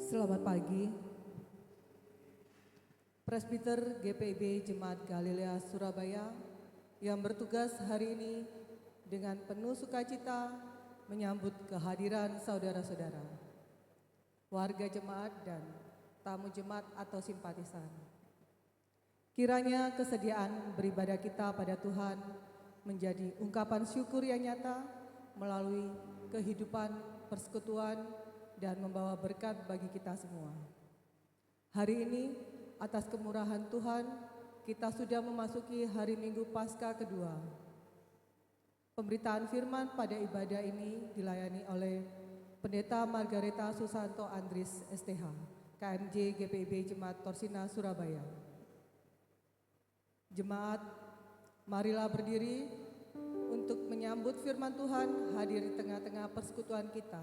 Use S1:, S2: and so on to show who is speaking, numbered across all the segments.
S1: Selamat pagi. Presbiter GPIB Jemaat Galilea Surabaya yang bertugas hari ini dengan penuh sukacita menyambut kehadiran saudara-saudara, warga jemaat dan tamu jemaat atau simpatisan. Kiranya kesediaan beribadah kita pada Tuhan menjadi ungkapan syukur yang nyata melalui kehidupan persekutuan dan membawa berkat bagi kita semua. Hari ini, atas kemurahan Tuhan, kita sudah memasuki hari Minggu Paskah kedua. Pemberitaan firman pada ibadah ini dilayani oleh Pendeta Margareta Susanto Andris STH, KMJ GPIB Jemaat Torsina Surabaya. Jemaat, marilah berdiri untuk menyambut firman Tuhan hadir di tengah-tengah persekutuan kita.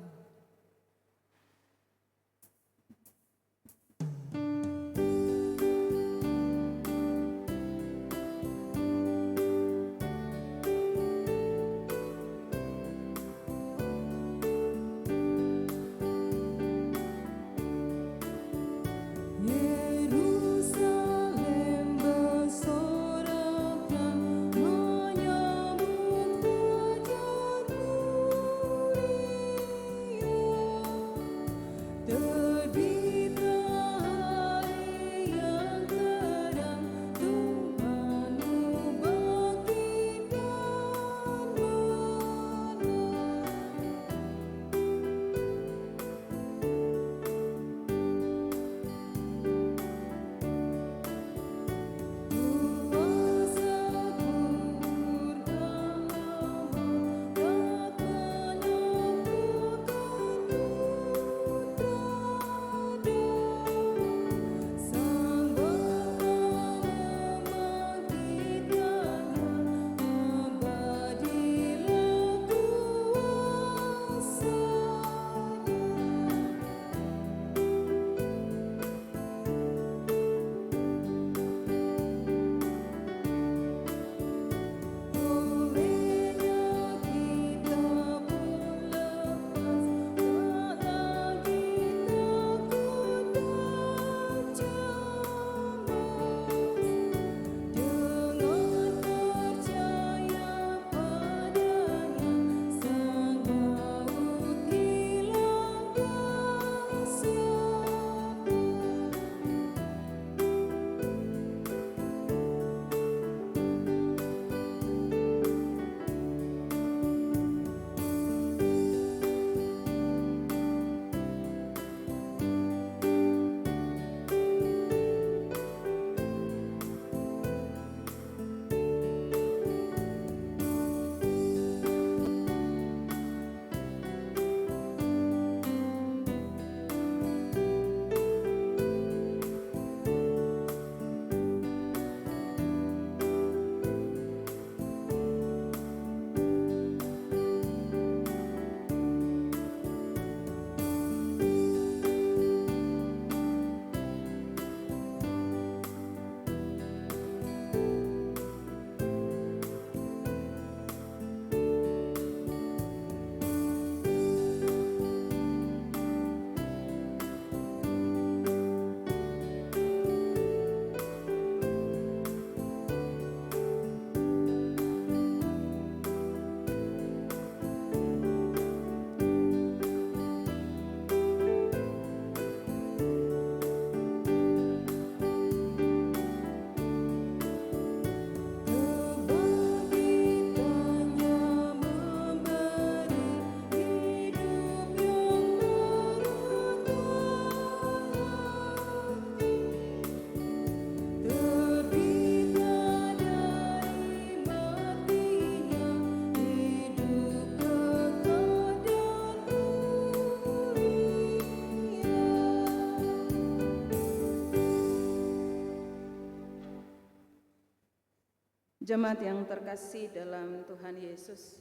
S2: Jemaat yang terkasih dalam Tuhan Yesus,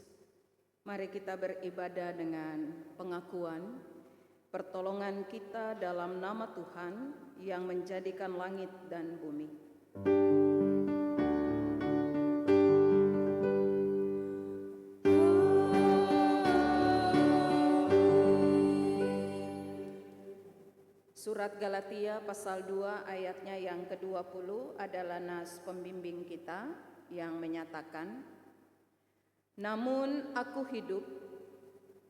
S2: mari kita beribadah dengan pengakuan pertolongan kita dalam nama Tuhan yang menjadikan langit dan bumi. Surat Galatia pasal 2 ayatnya yang ke-20 adalah nas pembimbing kita yang menyatakan, "Namun aku hidup,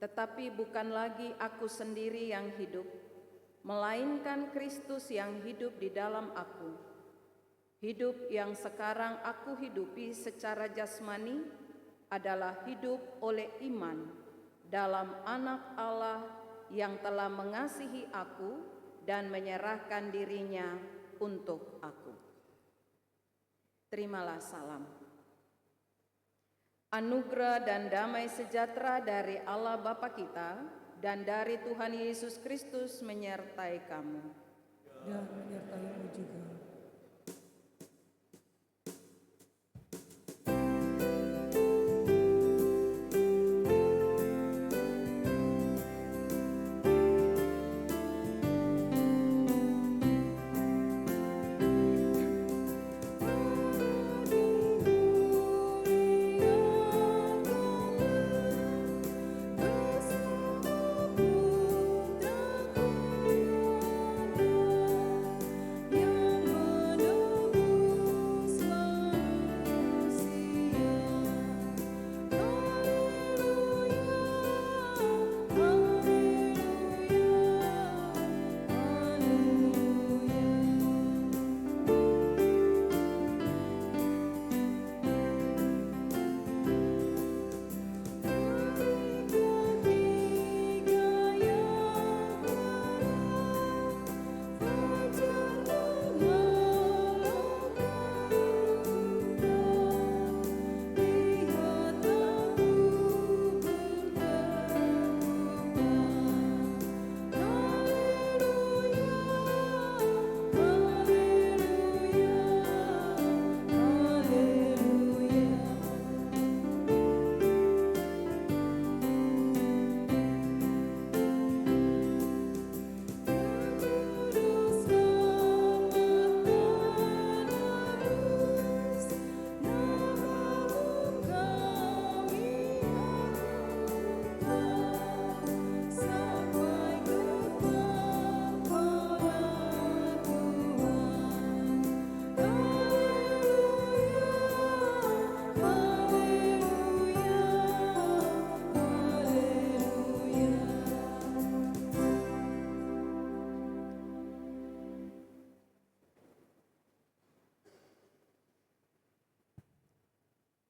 S2: tetapi bukan lagi aku sendiri yang hidup, melainkan Kristus yang hidup di dalam aku. Hidup yang sekarang aku hidupi secara jasmani adalah hidup oleh iman dalam Anak Allah yang telah mengasihi aku dan menyerahkan dirinya untuk aku." Terimalah salam. Anugerah dan damai sejahtera dari Allah Bapa kita dan dari Tuhan Yesus Kristus menyertai kamu.
S1: Dan menyertaimu juga.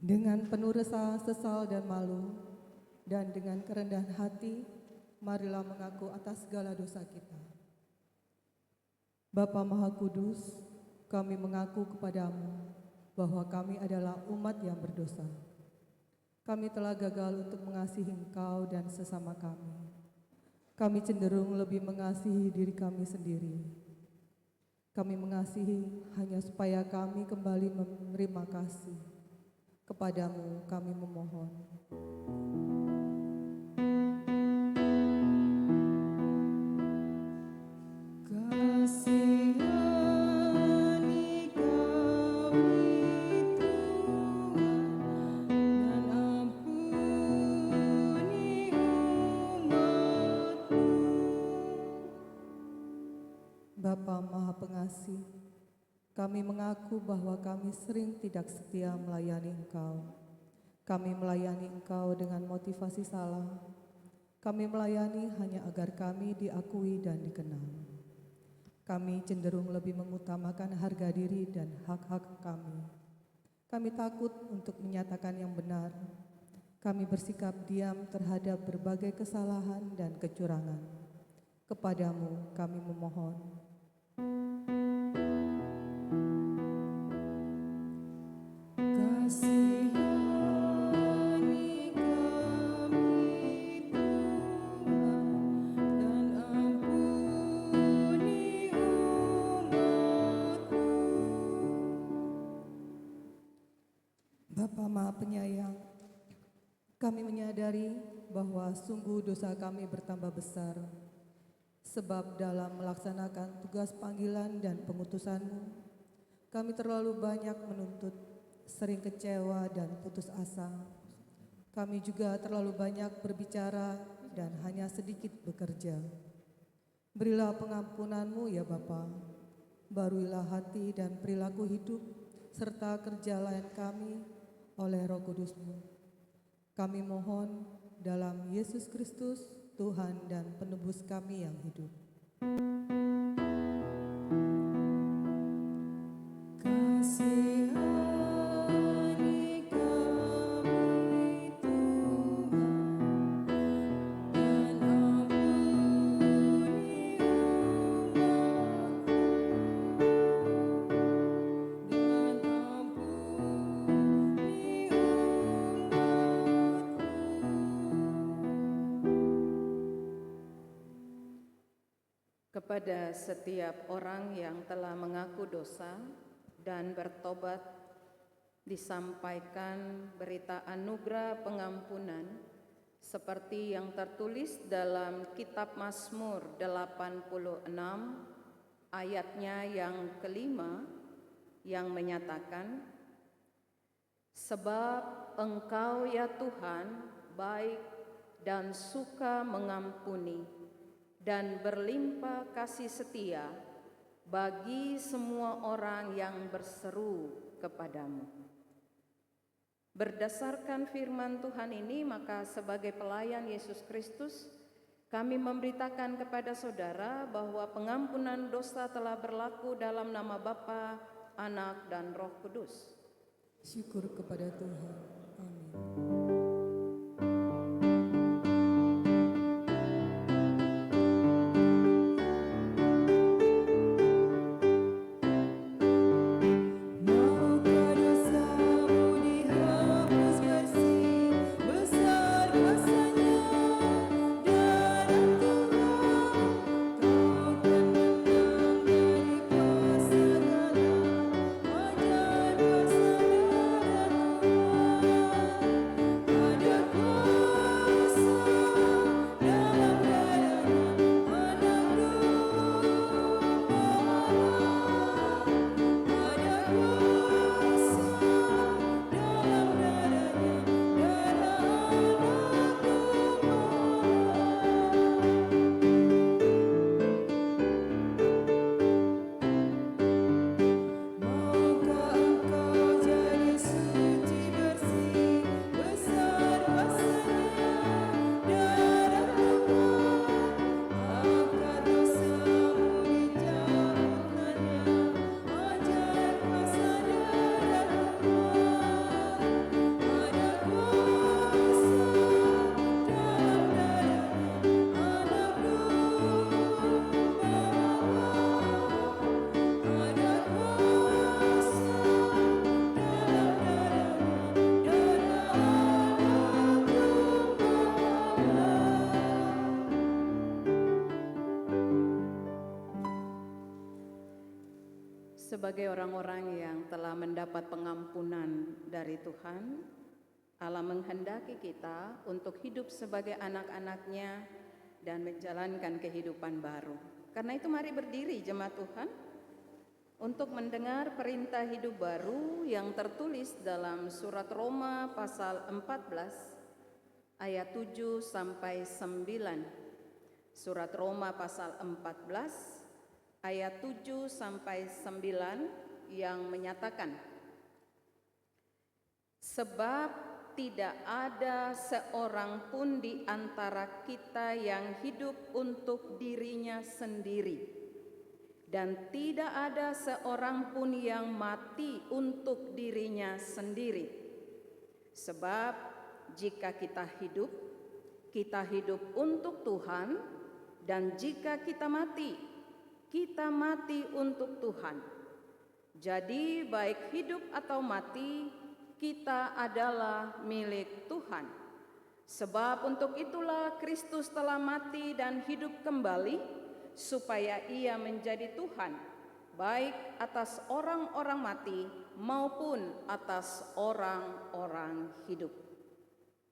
S1: Dengan penuh rasa, sesal, dan malu, dan dengan kerendahan hati, marilah mengaku atas segala dosa kita. Bapa Maha Kudus, kami mengaku kepadamu bahwa kami adalah umat yang berdosa. Kami telah gagal untuk mengasihi Engkau dan sesama kami. Kami cenderung lebih mengasihi diri kami sendiri. Kami mengasihi hanya supaya kami kembali menerima kasih. Kepadamu kami memohon. Bapa Maha Pengasih, kami mengaku bahwa kami sering tidak setia melayani Engkau. Kami melayani Engkau dengan motivasi salah. Kami melayani hanya agar kami diakui dan dikenal. Kami cenderung lebih mengutamakan harga diri dan hak-hak kami. Kami takut untuk menyatakan yang benar. Kami bersikap diam terhadap berbagai kesalahan dan kecurangan. Kepadamu kami memohon. Bapa Maha Penyayang, kami menyadari bahwa sungguh dosa kami bertambah besar, sebab dalam melaksanakan tugas panggilan dan pengutusan-Mu, kami terlalu banyak menuntut, sering kecewa dan putus asa. Kami juga terlalu banyak berbicara dan hanya sedikit bekerja. Berilah pengampunan-Mu ya Bapa, baruilah hati dan perilaku hidup serta kerja lain kami oleh Roh Kudus-Mu. Kami mohon dalam Yesus Kristus, Tuhan dan Penebus kami yang hidup. Kasihani kami Tuhan, dan ampuni umat-Mu, dan ampuni umat-Mu.
S2: Kepada setiap orang yang telah mengaku dosa dan bertobat, disampaikan berita anugerah pengampunan seperti yang tertulis dalam kitab Mazmur 86 ayatnya yang kelima yang menyatakan, sebab Engkau ya Tuhan baik dan suka mengampuni dan berlimpah kasih setia bagi semua orang yang berseru kepadamu. Berdasarkan firman Tuhan ini, maka sebagai pelayan Yesus Kristus, kami memberitakan kepada saudara bahwa pengampunan dosa telah berlaku dalam nama Bapa, Anak, dan Roh Kudus.
S1: Syukur kepada Tuhan. Amin.
S2: Sebagai orang-orang yang telah mendapat pengampunan dari Tuhan, Allah menghendaki kita untuk hidup sebagai anak-anak-Nya dan menjalankan kehidupan baru. Karena itu mari berdiri jemaat Tuhan untuk mendengar perintah hidup baru yang tertulis dalam surat Roma pasal 14 ayat 7 sampai 9. Surat Roma pasal 14 ayat 7 sampai 9 yang menyatakan, sebab tidak ada seorang pun di antara kita yang hidup untuk dirinya sendiri, dan tidak ada seorang pun yang mati untuk dirinya sendiri. Sebab jika kita hidup untuk Tuhan, dan jika kita mati untuk Tuhan. Jadi baik hidup atau mati, kita adalah milik Tuhan. Sebab untuk itulah Kristus telah mati dan hidup kembali, supaya Ia menjadi Tuhan, baik atas orang-orang mati maupun atas orang-orang hidup.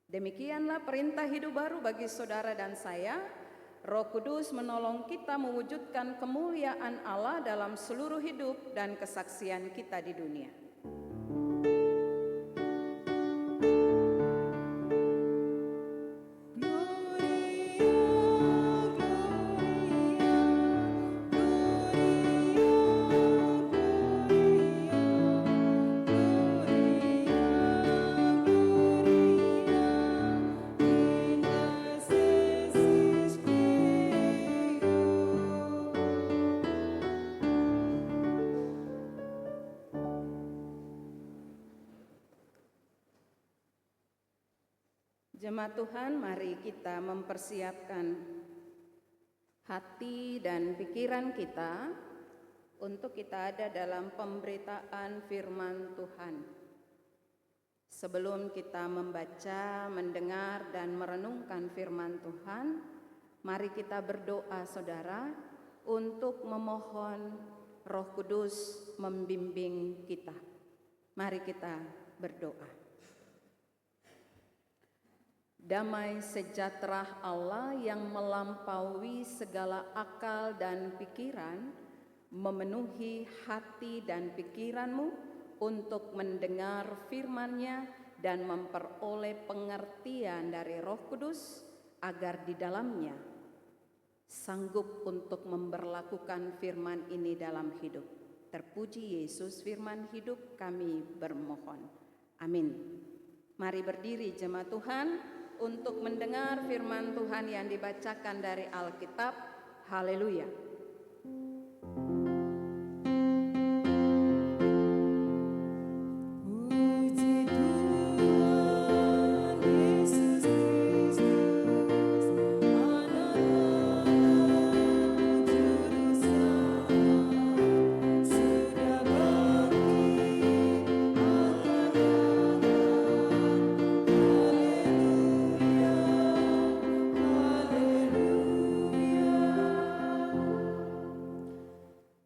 S2: Demikianlah perintah hidup baru bagi saudara dan saya. Roh Kudus menolong kita mewujudkan kemuliaan Allah dalam seluruh hidup dan kesaksian kita di dunia.
S1: Gloria, Gloria.
S2: Jemaat Tuhan, mari kita mempersiapkan hati dan pikiran kita untuk kita ada dalam pemberitaan firman Tuhan. Sebelum kita membaca, mendengar, dan merenungkan firman Tuhan, mari kita berdoa, saudara, untuk memohon Roh Kudus membimbing kita. Mari kita berdoa. Damai sejahtera Allah yang melampaui segala akal dan pikiran memenuhi hati dan pikiranmu untuk mendengar firman-Nya dan memperoleh pengertian dari Roh Kudus agar di dalamnya sanggup untuk memberlakukan firman ini dalam hidup. Terpuji Yesus, firman hidup kami bermohon. Amin. Mari berdiri jemaat Tuhan untuk mendengar firman Tuhan yang dibacakan dari Alkitab. Haleluya.
S1: Puji Tuhan Yesus Kristus, Anak Juru Selamat, sudah bangkit angkat tangan. Haleluya, haleluya.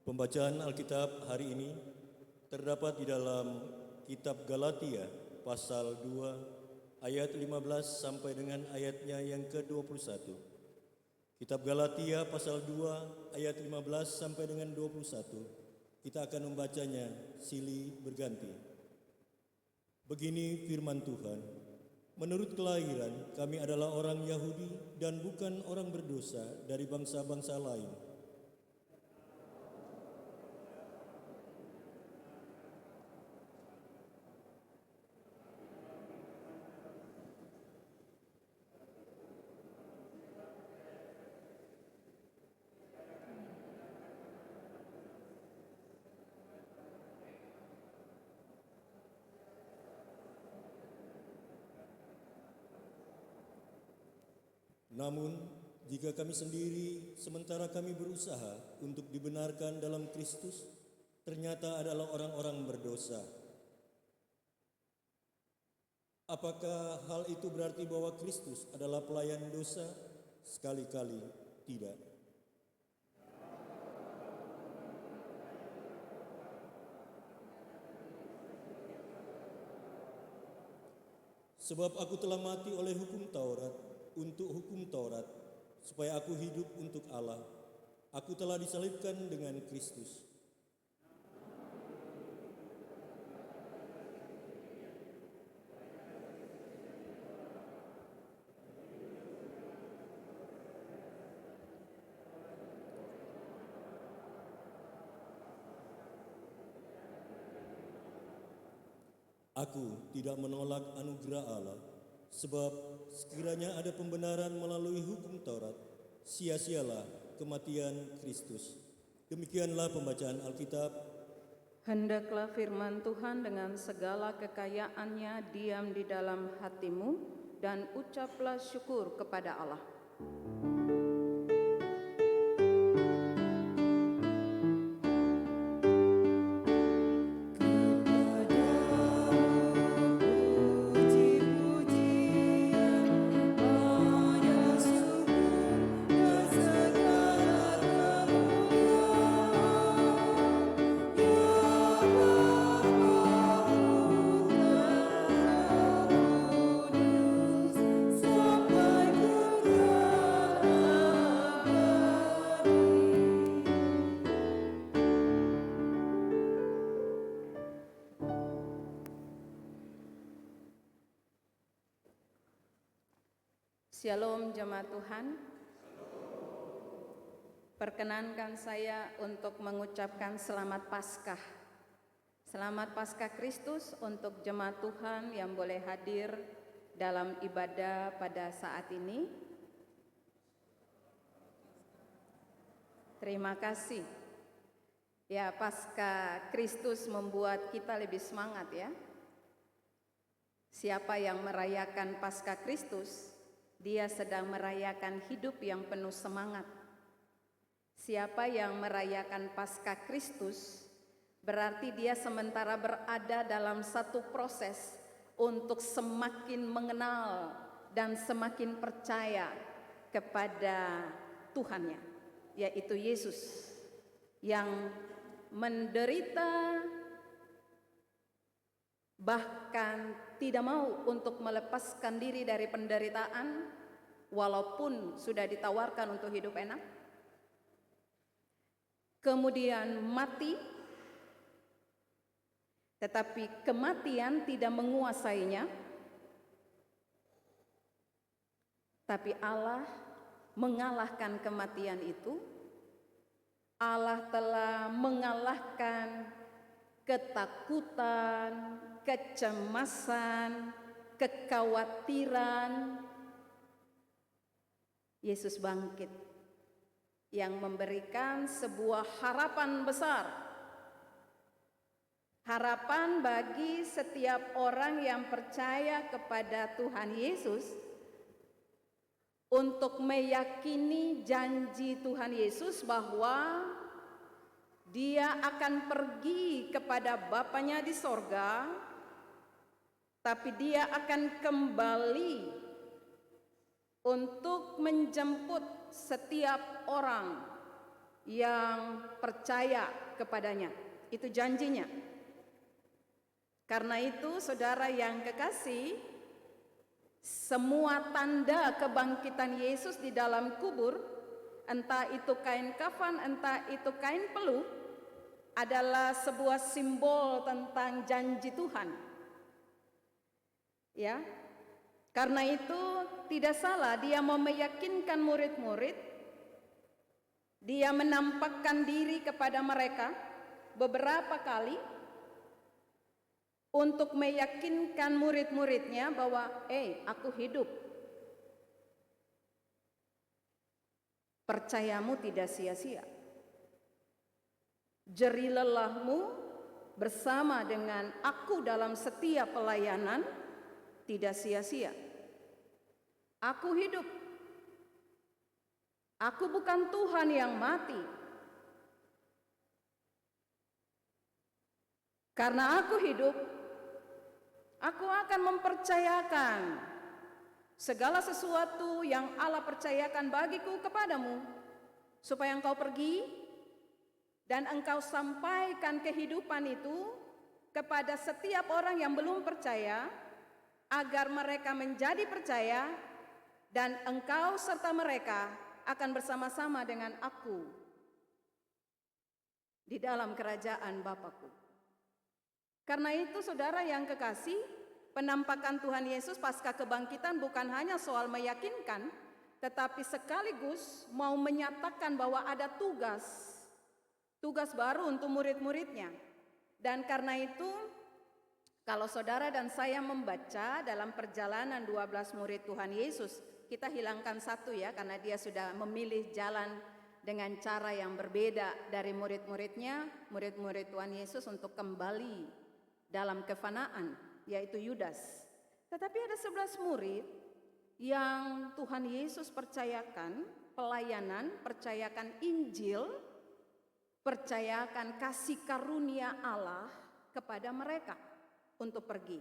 S3: Pembacaan Alkitab hari ini terdapat di dalam kitab Galatia pasal 2 ayat 15 sampai dengan ayatnya yang ke-21. Kitab Galatia pasal 2 ayat 15 sampai dengan 21. Kita akan membacanya silih berganti. Begini firman Tuhan. Menurut kelahiran kami adalah orang Yahudi dan bukan orang berdosa dari bangsa-bangsa lain. Namun, jika kami sendiri, sementara kami berusaha untuk dibenarkan dalam Kristus, ternyata adalah orang-orang berdosa. Apakah hal itu berarti bahwa Kristus adalah pelayan dosa? Sekali-kali tidak. Sebab aku telah mati oleh hukum Taurat, untuk hukum Taurat, supaya aku hidup untuk Allah. Aku telah disalibkan dengan Kristus. Aku tidak menolak anugerah Allah, sebab sekiranya ada pembenaran melalui hukum Taurat, sia-sialah kematian Kristus. Demikianlah pembacaan Alkitab.
S2: Hendaklah firman Tuhan dengan segala kekayaannya diam di dalam hatimu dan ucaplah syukur kepada Allah. Shalom jemaat Tuhan. Perkenankan saya untuk mengucapkan selamat Paskah. Selamat Paskah Kristus untuk jemaat Tuhan yang boleh hadir dalam ibadah pada saat ini. Terima kasih. Ya, Paskah Kristus membuat kita lebih semangat ya. Siapa yang merayakan Paskah Kristus, dia sedang merayakan hidup yang penuh semangat. Siapa yang merayakan Paskah Kristus, berarti dia sementara berada dalam satu proses untuk semakin mengenal dan semakin percaya kepada Tuhannya, yaitu Yesus yang menderita, bahkan tidak mau untuk melepaskan diri dari penderitaan walaupun sudah ditawarkan untuk hidup enak. Kemudian mati, tetapi kematian tidak menguasainya, tapi Allah mengalahkan kematian itu. Allah telah mengalahkan ketakutan, kecemasan, kekhawatiran. Yesus bangkit yang memberikan sebuah harapan besar. Harapan bagi setiap orang yang percaya kepada Tuhan Yesus untuk meyakini janji Tuhan Yesus bahwa Dia akan pergi kepada Bapanya di sorga, tapi Dia akan kembali untuk menjemput setiap orang yang percaya kepadanya. Itu janjinya. Karena itu, saudara yang kekasih, semua tanda kebangkitan Yesus di dalam kubur, entah itu kain kafan, entah itu kain peluh, adalah sebuah simbol tentang janji Tuhan. Ya, karena itu tidak salah dia mau meyakinkan murid-murid. Dia menampakkan diri kepada mereka beberapa kali untuk meyakinkan murid-muridnya bahwa aku hidup. Percayamu tidak sia-sia. Jeri lelahmu bersama dengan aku dalam setiap pelayanan tidak sia-sia. Aku hidup. Aku bukan Tuhan yang mati. Karena aku hidup, aku akan mempercayakan segala sesuatu yang Allah percayakan bagiku kepadamu, supaya engkau pergi dan engkau sampaikan kehidupan itu kepada setiap orang yang belum percaya, agar mereka menjadi percaya, dan engkau serta mereka akan bersama-sama dengan aku di dalam kerajaan Bapakku. Karena itu, saudara yang kekasih, penampakan Tuhan Yesus pasca kebangkitan bukan hanya soal meyakinkan, tetapi sekaligus mau menyatakan bahwa ada tugas baru untuk murid-muridnya. Dan karena itu, kalau saudara dan saya membaca dalam perjalanan 12 murid Tuhan Yesus, kita hilangkan satu ya, karena dia sudah memilih jalan dengan cara yang berbeda dari murid-muridnya, murid-murid Tuhan Yesus untuk kembali dalam kefanaan, yaitu Yudas. Tetapi ada 11 murid yang Tuhan Yesus percayakan pelayanan, percayakan Injil, percayakan kasih karunia Allah kepada mereka untuk pergi.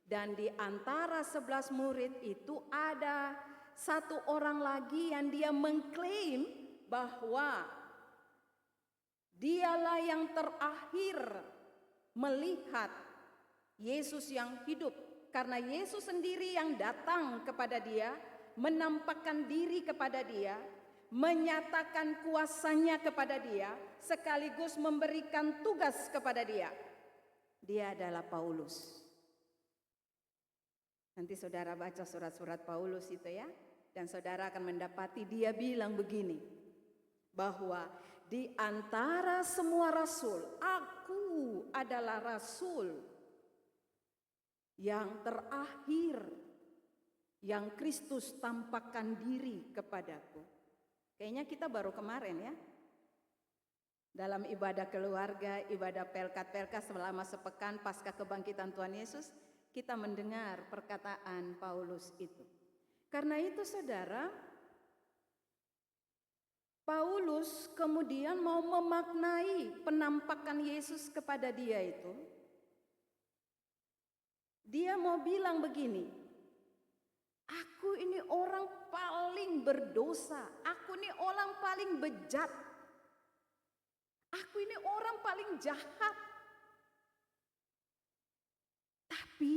S2: Dan di antara 11 murid itu ada satu orang lagi yang dia mengklaim bahwa dialah yang terakhir melihat Yesus yang hidup, karena Yesus sendiri yang datang kepada dia, menampakkan diri kepada dia, menyatakan kuasanya kepada dia, sekaligus memberikan tugas kepada dia. Dia adalah Paulus. Nanti saudara baca surat-surat Paulus itu ya, dan saudara akan mendapati dia bilang begini, bahwa di antara semua rasul, aku adalah rasul yang terakhir yang Kristus tampakkan diri kepadaku. Kayaknya kita baru kemarin ya, dalam ibadah keluarga, ibadah pelkat-pelkat selama sepekan pasca kebangkitan Tuhan Yesus, kita mendengar perkataan Paulus itu. Karena itu saudara, Paulus kemudian mau memaknai penampakan Yesus kepada dia itu. Dia mau bilang begini, aku ini orang paling berdosa, aku ini orang paling bejat, aku ini orang paling jahat. Tapi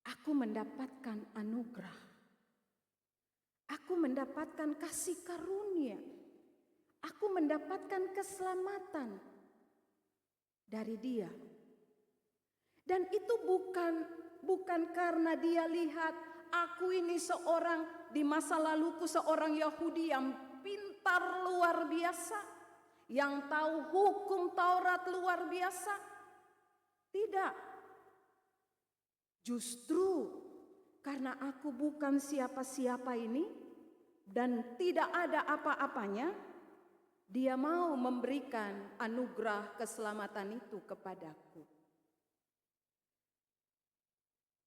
S2: aku mendapatkan anugerah. Aku mendapatkan kasih karunia. Aku mendapatkan keselamatan dari Dia. Dan itu bukan karena dia lihat aku ini seorang di masa laluku seorang Yahudi yang pintar luar biasa, yang tahu hukum Taurat luar biasa. Tidak. Justru karena aku bukan siapa-siapa ini dan tidak ada apa-apanya, dia mau memberikan anugerah keselamatan itu kepadaku.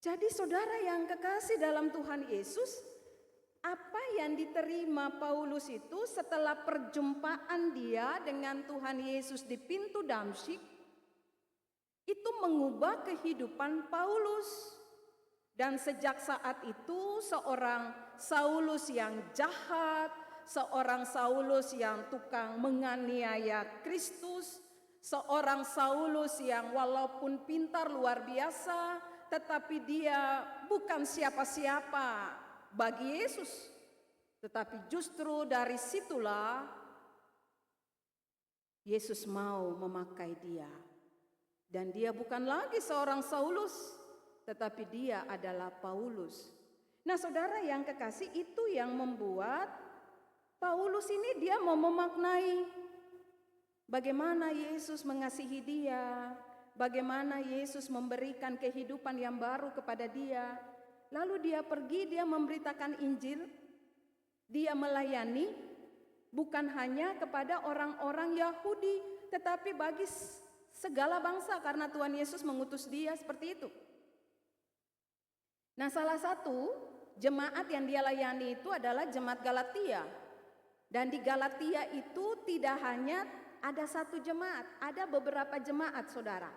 S2: Jadi saudara yang kekasih dalam Tuhan Yesus, apa yang diterima Paulus itu setelah perjumpaan dia dengan Tuhan Yesus di pintu Damsyik, itu mengubah kehidupan Paulus. Dan sejak saat itu seorang Saulus yang jahat, seorang Saulus yang tukang menganiaya Kristus, seorang Saulus yang walaupun pintar luar biasa, tetapi dia bukan siapa-siapa bagi Yesus. Tetapi justru dari situlah Yesus mau memakai dia. Dan dia bukan lagi seorang Saulus, tetapi dia adalah Paulus. Nah saudara yang kekasih, itu yang membuat Paulus ini dia mau memaknai bagaimana Yesus mengasihi dia, bagaimana Yesus memberikan kehidupan yang baru kepada dia. Lalu dia pergi, dia memberitakan Injil, dia melayani bukan hanya kepada orang-orang Yahudi, tetapi bagi segala bangsa karena Tuhan Yesus mengutus dia seperti itu. Nah, salah satu jemaat yang dia layani itu adalah jemaat Galatia. Dan di Galatia itu tidak hanya ada satu jemaat, ada beberapa jemaat saudara.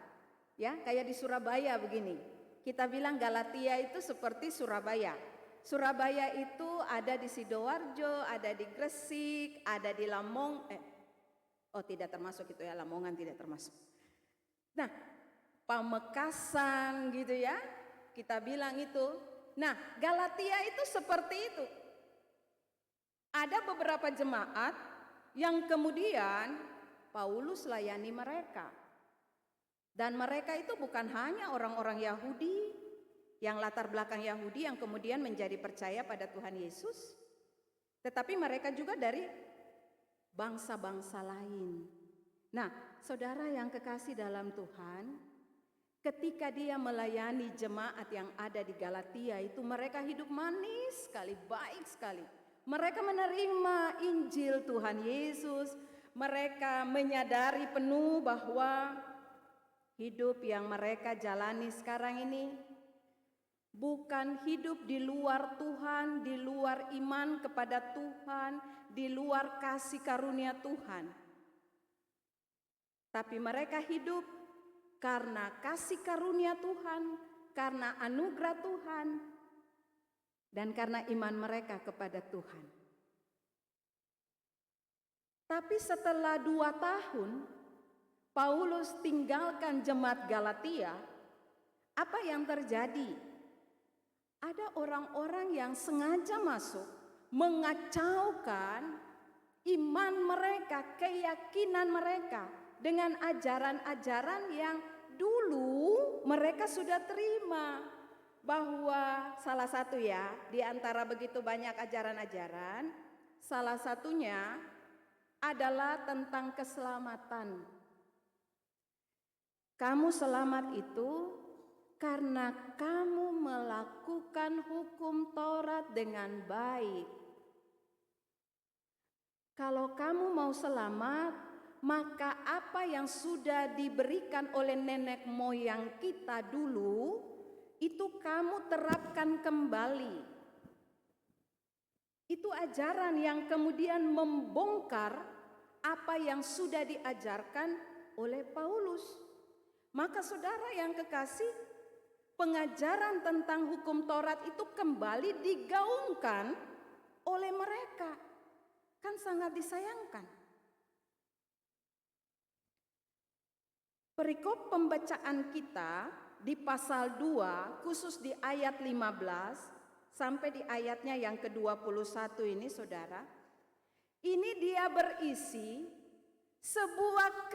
S2: Ya, kayak di Surabaya begini. Kita bilang Galatia itu seperti Surabaya. Surabaya itu ada di Sidoarjo, ada di Gresik, ada di tidak termasuk itu ya, Lamongan tidak termasuk. Nah, Pamekasan gitu ya, kita bilang itu. Nah, Galatia itu seperti itu. Ada beberapa jemaat yang kemudian Paulus layani mereka. Dan mereka itu bukan hanya orang-orang Yahudi yang latar belakang Yahudi yang kemudian menjadi percaya pada Tuhan Yesus, tetapi mereka juga dari bangsa-bangsa lain. Nah, saudara yang kekasih dalam Tuhan, ketika dia melayani jemaat yang ada di Galatia itu, mereka hidup manis sekali, baik sekali. Mereka menerima Injil Tuhan Yesus, mereka menyadari penuh bahwa hidup yang mereka jalani sekarang ini bukan hidup di luar Tuhan, di luar iman kepada Tuhan, di luar kasih karunia Tuhan. Tapi mereka hidup karena kasih karunia Tuhan, karena anugerah Tuhan, dan karena iman mereka kepada Tuhan. Tapi setelah 2 tahun, Paulus tinggalkan jemaat Galatia. Apa yang terjadi? Ada orang-orang yang sengaja masuk, mengacaukan iman mereka, keyakinan mereka dengan ajaran-ajaran yang dulu mereka sudah terima. Bahwa salah satu ya, di antara begitu banyak ajaran-ajaran, salah satunya adalah tentang keselamatan. Kamu selamat itu karena kamu melakukan hukum Taurat dengan baik. Kalau kamu mau selamat, maka apa yang sudah diberikan oleh nenek moyang kita dulu, itu kamu terapkan kembali. Itu ajaran yang kemudian membongkar apa yang sudah diajarkan oleh Paulus. Maka saudara yang kekasih, pengajaran tentang hukum Taurat itu kembali digaungkan oleh mereka. Kan sangat disayangkan. Perikop pembacaan kita di pasal 2, khusus di ayat 15 sampai di ayatnya yang ke-21 ini saudara. Ini dia berisi sebuah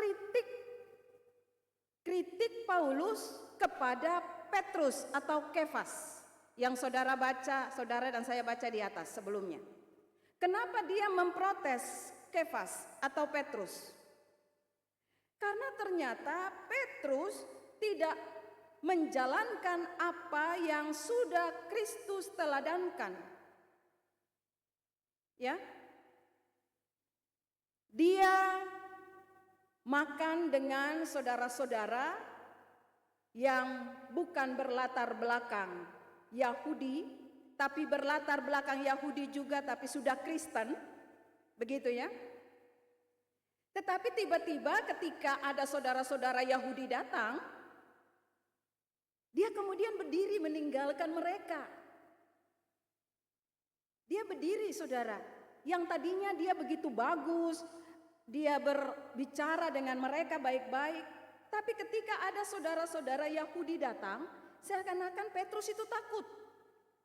S2: kritik Paulus kepada Petrus atau Kefas yang saudara baca, saudara dan saya baca di atas sebelumnya. Kenapa dia memprotes Kefas atau Petrus? Karena ternyata Petrus tidak menjalankan apa yang sudah Kristus teladankan. Ya. Dia makan dengan saudara-saudara yang bukan berlatar belakang Yahudi, tapi berlatar belakang Yahudi juga tapi sudah Kristen. Begitu ya. Tetapi tiba-tiba ketika ada saudara-saudara Yahudi datang, dia kemudian berdiri meninggalkan mereka. Dia berdiri saudara, yang tadinya dia begitu bagus, dia berbicara dengan mereka baik-baik. Tapi ketika ada saudara-saudara Yahudi datang, seakan-akan Petrus itu takut.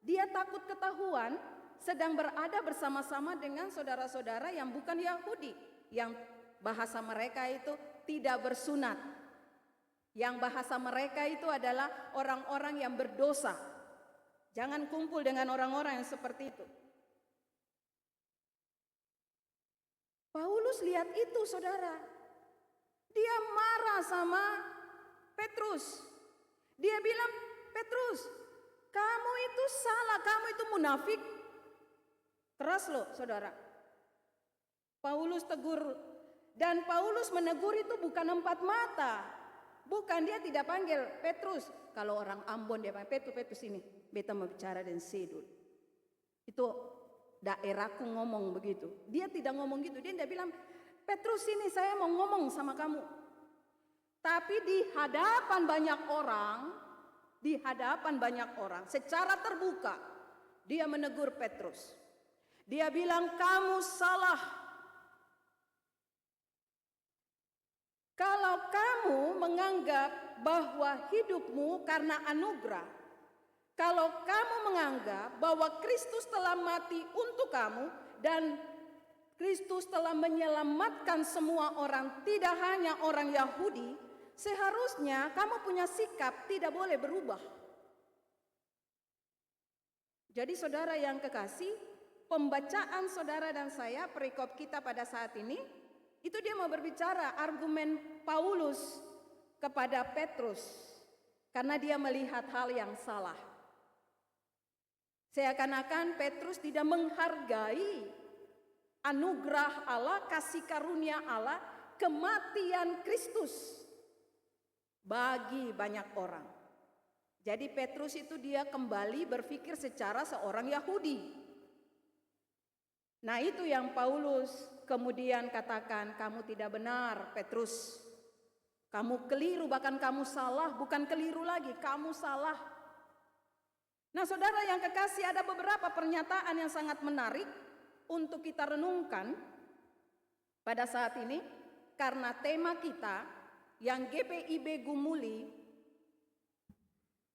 S2: Dia takut ketahuan sedang berada bersama-sama dengan saudara-saudara yang bukan Yahudi, yang bahasa mereka itu tidak bersunat. Yang bahasa mereka itu adalah orang-orang yang berdosa. Jangan kumpul dengan orang-orang yang seperti itu. Paulus lihat itu saudara. Dia marah sama Petrus. Dia bilang, Petrus, kamu itu salah, kamu itu munafik. Keras loh saudara. Paulus tegur. Dan Paulus menegur itu bukan empat mata. Bukan, dia tidak panggil Petrus. Kalau orang Ambon dia panggil Petrus ini. Beta mau bicara dan sedul. Itu daerahku ngomong begitu. Dia tidak ngomong gitu. Dia tidak bilang, Petrus ini saya mau ngomong sama kamu. Tapi di hadapan banyak orang, secara terbuka, dia menegur Petrus. Dia bilang, kamu salah. Kalau kamu menganggap bahwa hidupmu karena anugerah, kalau kamu menganggap bahwa Kristus telah mati untuk kamu dan Kristus telah menyelamatkan semua orang, tidak hanya orang Yahudi, seharusnya kamu punya sikap tidak boleh berubah. Jadi saudara yang kekasih, pembacaan saudara dan saya perikop kita pada saat ini, itu dia mau berbicara argumen Paulus kepada Petrus karena dia melihat hal yang salah. Seakan-akan Petrus tidak menghargai anugerah Allah, kasih karunia Allah, kematian Kristus bagi banyak orang. Jadi Petrus itu dia kembali berpikir secara seorang Yahudi. Nah itu yang Paulus kemudian katakan, kamu tidak benar Petrus. Kamu keliru, bahkan kamu salah, bukan keliru lagi, kamu salah. Nah saudara yang kekasih, ada beberapa pernyataan yang sangat menarik untuk kita renungkan pada saat ini. Karena tema kita yang GPIB Gumuli,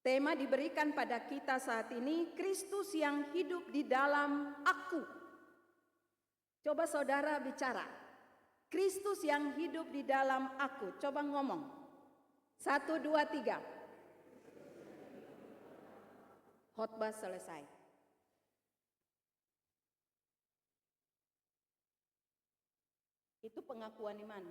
S2: tema diberikan pada kita saat ini, Kristus yang hidup di dalam aku. Coba saudara bicara, Kristus yang hidup di dalam aku. Coba ngomong, 1, 2, 3. Khotbah selesai. Itu pengakuan iman.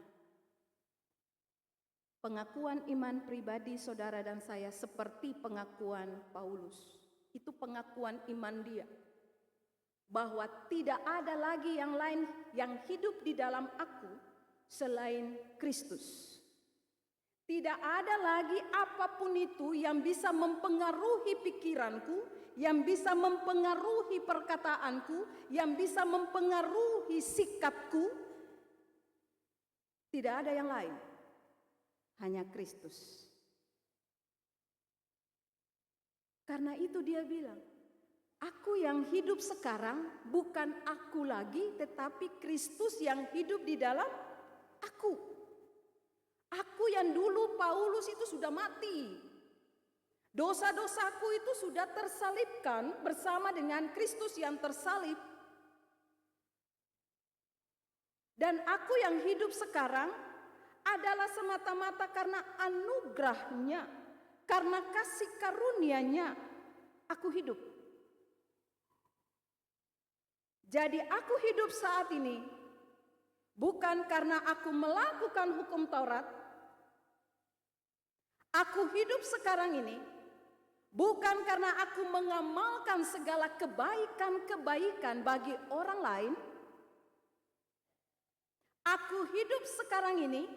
S2: Pengakuan iman pribadi saudara dan saya seperti pengakuan Paulus. Itu pengakuan iman dia. Bahwa tidak ada lagi yang lain yang hidup di dalam aku, selain Kristus. Tidak ada lagi apapun itu yang bisa mempengaruhi pikiranku, yang bisa mempengaruhi perkataanku, yang bisa mempengaruhi sikapku. Tidak ada yang lain, hanya Kristus. Karena itu dia bilang, aku yang hidup sekarang bukan aku lagi, tetapi Kristus yang hidup di dalam aku. Aku yang dulu Paulus itu sudah mati. Dosa-dosaku itu sudah tersalibkan bersama dengan Kristus yang tersalib. Dan aku yang hidup sekarang adalah semata-mata karena anugerahnya, karena kasih karunia-Nya aku hidup. Jadi aku hidup saat ini bukan karena aku melakukan hukum Taurat. Aku hidup sekarang ini bukan karena aku mengamalkan segala kebaikan-kebaikan bagi orang lain. Aku hidup sekarang ini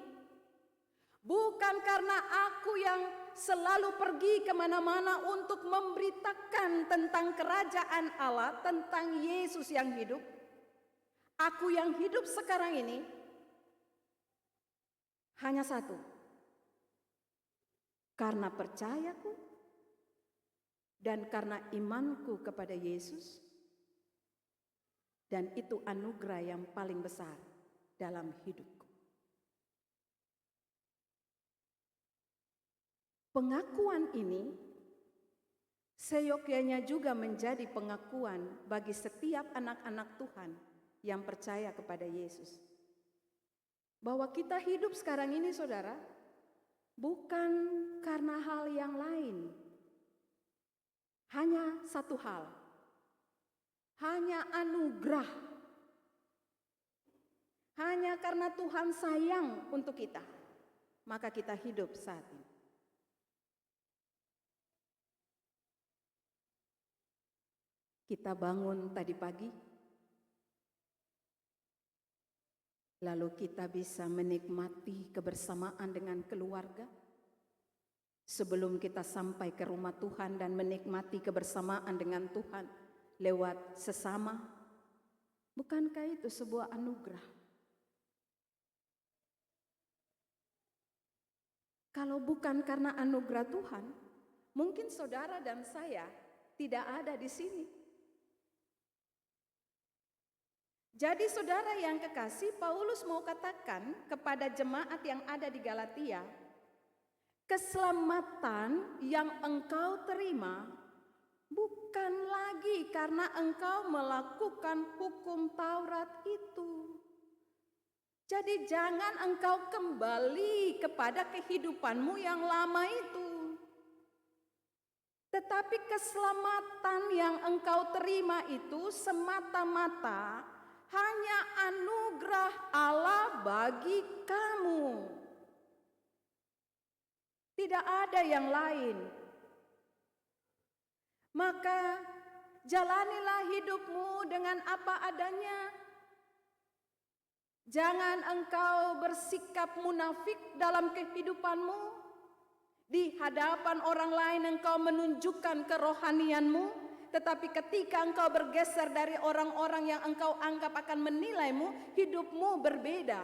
S2: bukan karena aku yang selalu pergi kemana-mana untuk memberitakan tentang kerajaan Allah, tentang Yesus yang hidup. Aku yang hidup sekarang ini hanya satu. Karena percayaku dan karena imanku kepada Yesus, dan itu anugerah yang paling besar dalam hidupku. Pengakuan ini seyogyanya juga menjadi pengakuan bagi setiap anak-anak Tuhan yang percaya kepada Yesus. Bahwa kita hidup sekarang ini, saudara, bukan karena hal yang lain. Hanya satu hal. Hanya anugerah. Hanya karena Tuhan sayang untuk kita, maka kita hidup saat ini. Kita bangun tadi pagi, lalu kita bisa menikmati kebersamaan dengan keluarga. Sebelum kita sampai ke rumah Tuhan dan menikmati kebersamaan dengan Tuhan lewat sesama, bukankah itu sebuah anugerah? Kalau bukan karena anugerah Tuhan, mungkin saudara dan saya tidak ada di sini. Jadi saudara yang kekasih, Paulus mau katakan kepada jemaat yang ada di Galatia, keselamatan yang engkau terima bukan lagi karena engkau melakukan hukum Taurat itu. Jadi jangan engkau kembali kepada kehidupanmu yang lama itu. Tetapi keselamatan yang engkau terima itu semata-mata hanya anugerah Allah bagi kamu. Tidak ada yang lain. Maka jalanilah hidupmu dengan apa adanya. Jangan engkau bersikap munafik dalam kehidupanmu. Di hadapan orang lain engkau menunjukkan kerohanianmu, tetapi ketika engkau bergeser dari orang-orang yang engkau anggap akan menilaimu, hidupmu berbeda.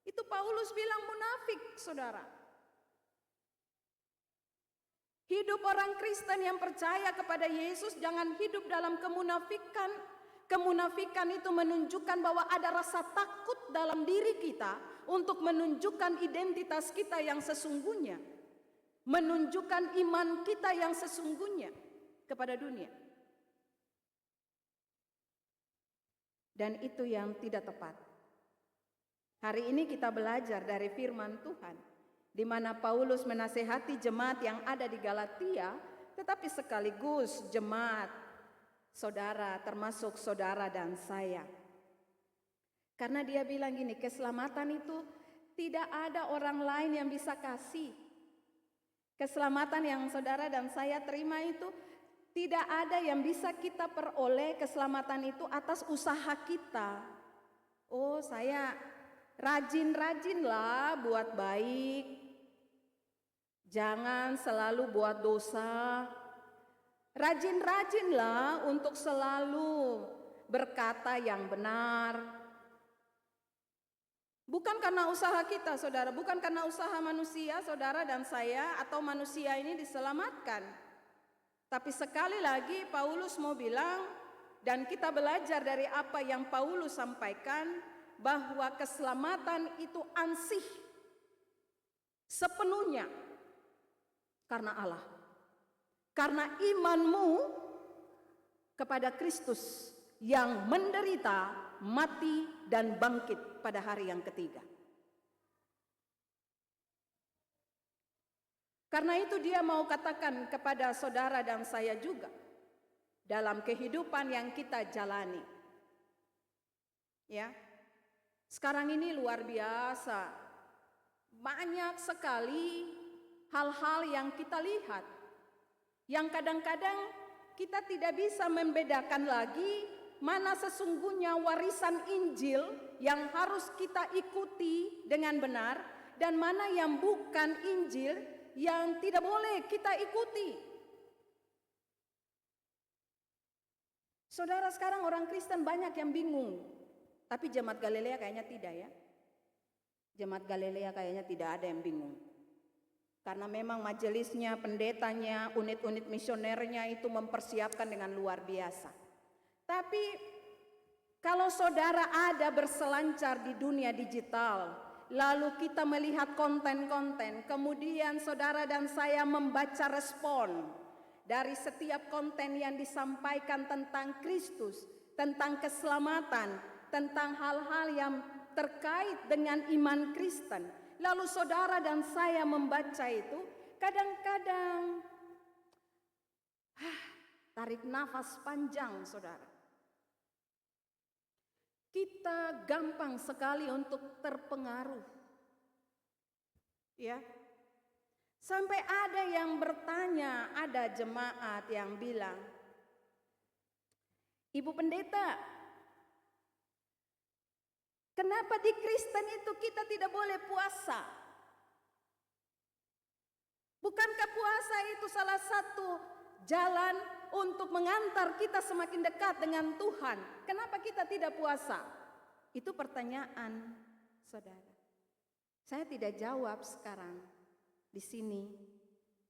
S2: Itu Paulus bilang munafik, saudara. Hidup orang Kristen yang percaya kepada Yesus jangan hidup dalam kemunafikan. Kemunafikan itu menunjukkan bahwa ada rasa takut dalam diri kita untuk menunjukkan identitas kita yang sesungguhnya. Menunjukkan iman kita yang sesungguhnya kepada dunia. Dan itu yang tidak tepat. Hari ini kita belajar dari firman Tuhan, di mana Paulus menasehati jemaat yang ada di Galatia, tetapi sekaligus jemaat saudara, termasuk saudara dan saya. Karena dia bilang gini, keselamatan itu tidak ada orang lain yang bisa kasih. Keselamatan yang saudara dan saya terima itu tidak ada yang bisa kita peroleh keselamatan itu atas usaha kita. Oh, saya rajin-rajinlah buat baik, jangan selalu buat dosa. Rajin-rajinlah untuk selalu berkata yang benar. Bukan karena usaha kita, saudara, bukan karena usaha manusia, saudara dan saya, atau manusia ini diselamatkan. Tapi sekali lagi Paulus mau bilang, dan kita belajar dari apa yang Paulus sampaikan, bahwa keselamatan itu ansih sepenuhnya karena Allah. Karena imanmu kepada Kristus yang menderita, mati, dan bangkit pada hari yang ketiga. Karena itu dia mau katakan kepada saudara dan saya juga, dalam kehidupan yang kita jalani. Ya, sekarang ini luar biasa, banyak sekali hal-hal yang kita lihat, yang kadang-kadang kita tidak bisa membedakan lagi mana sesungguhnya warisan Injil yang harus kita ikuti dengan benar, dan mana yang bukan Injil yang tidak boleh kita ikuti. Saudara, sekarang orang Kristen banyak yang bingung, tapi Jemaat Galilea kayaknya tidak ya. Jemaat Galilea kayaknya tidak ada yang bingung. Karena memang majelisnya, pendetanya, unit-unit misionernya itu mempersiapkan dengan luar biasa. Tapi kalau saudara ada berselancar di dunia digital, lalu kita melihat konten-konten, kemudian saudara dan saya membaca respon dari setiap konten yang disampaikan tentang Kristus, tentang keselamatan, tentang hal-hal yang terkait dengan iman Kristen. Lalu saudara dan saya membaca itu, kadang-kadang tarik nafas panjang, saudara. Kita gampang sekali untuk terpengaruh. Ya. Sampai ada yang bertanya, ada jemaat yang bilang, "Ibu pendeta, kenapa di Kristen itu kita tidak boleh puasa? Bukankah puasa itu salah satu jalan untuk mengantar kita semakin dekat dengan Tuhan? Kenapa kita tidak puasa?" Itu pertanyaan, saudara. Saya tidak jawab sekarang di sini.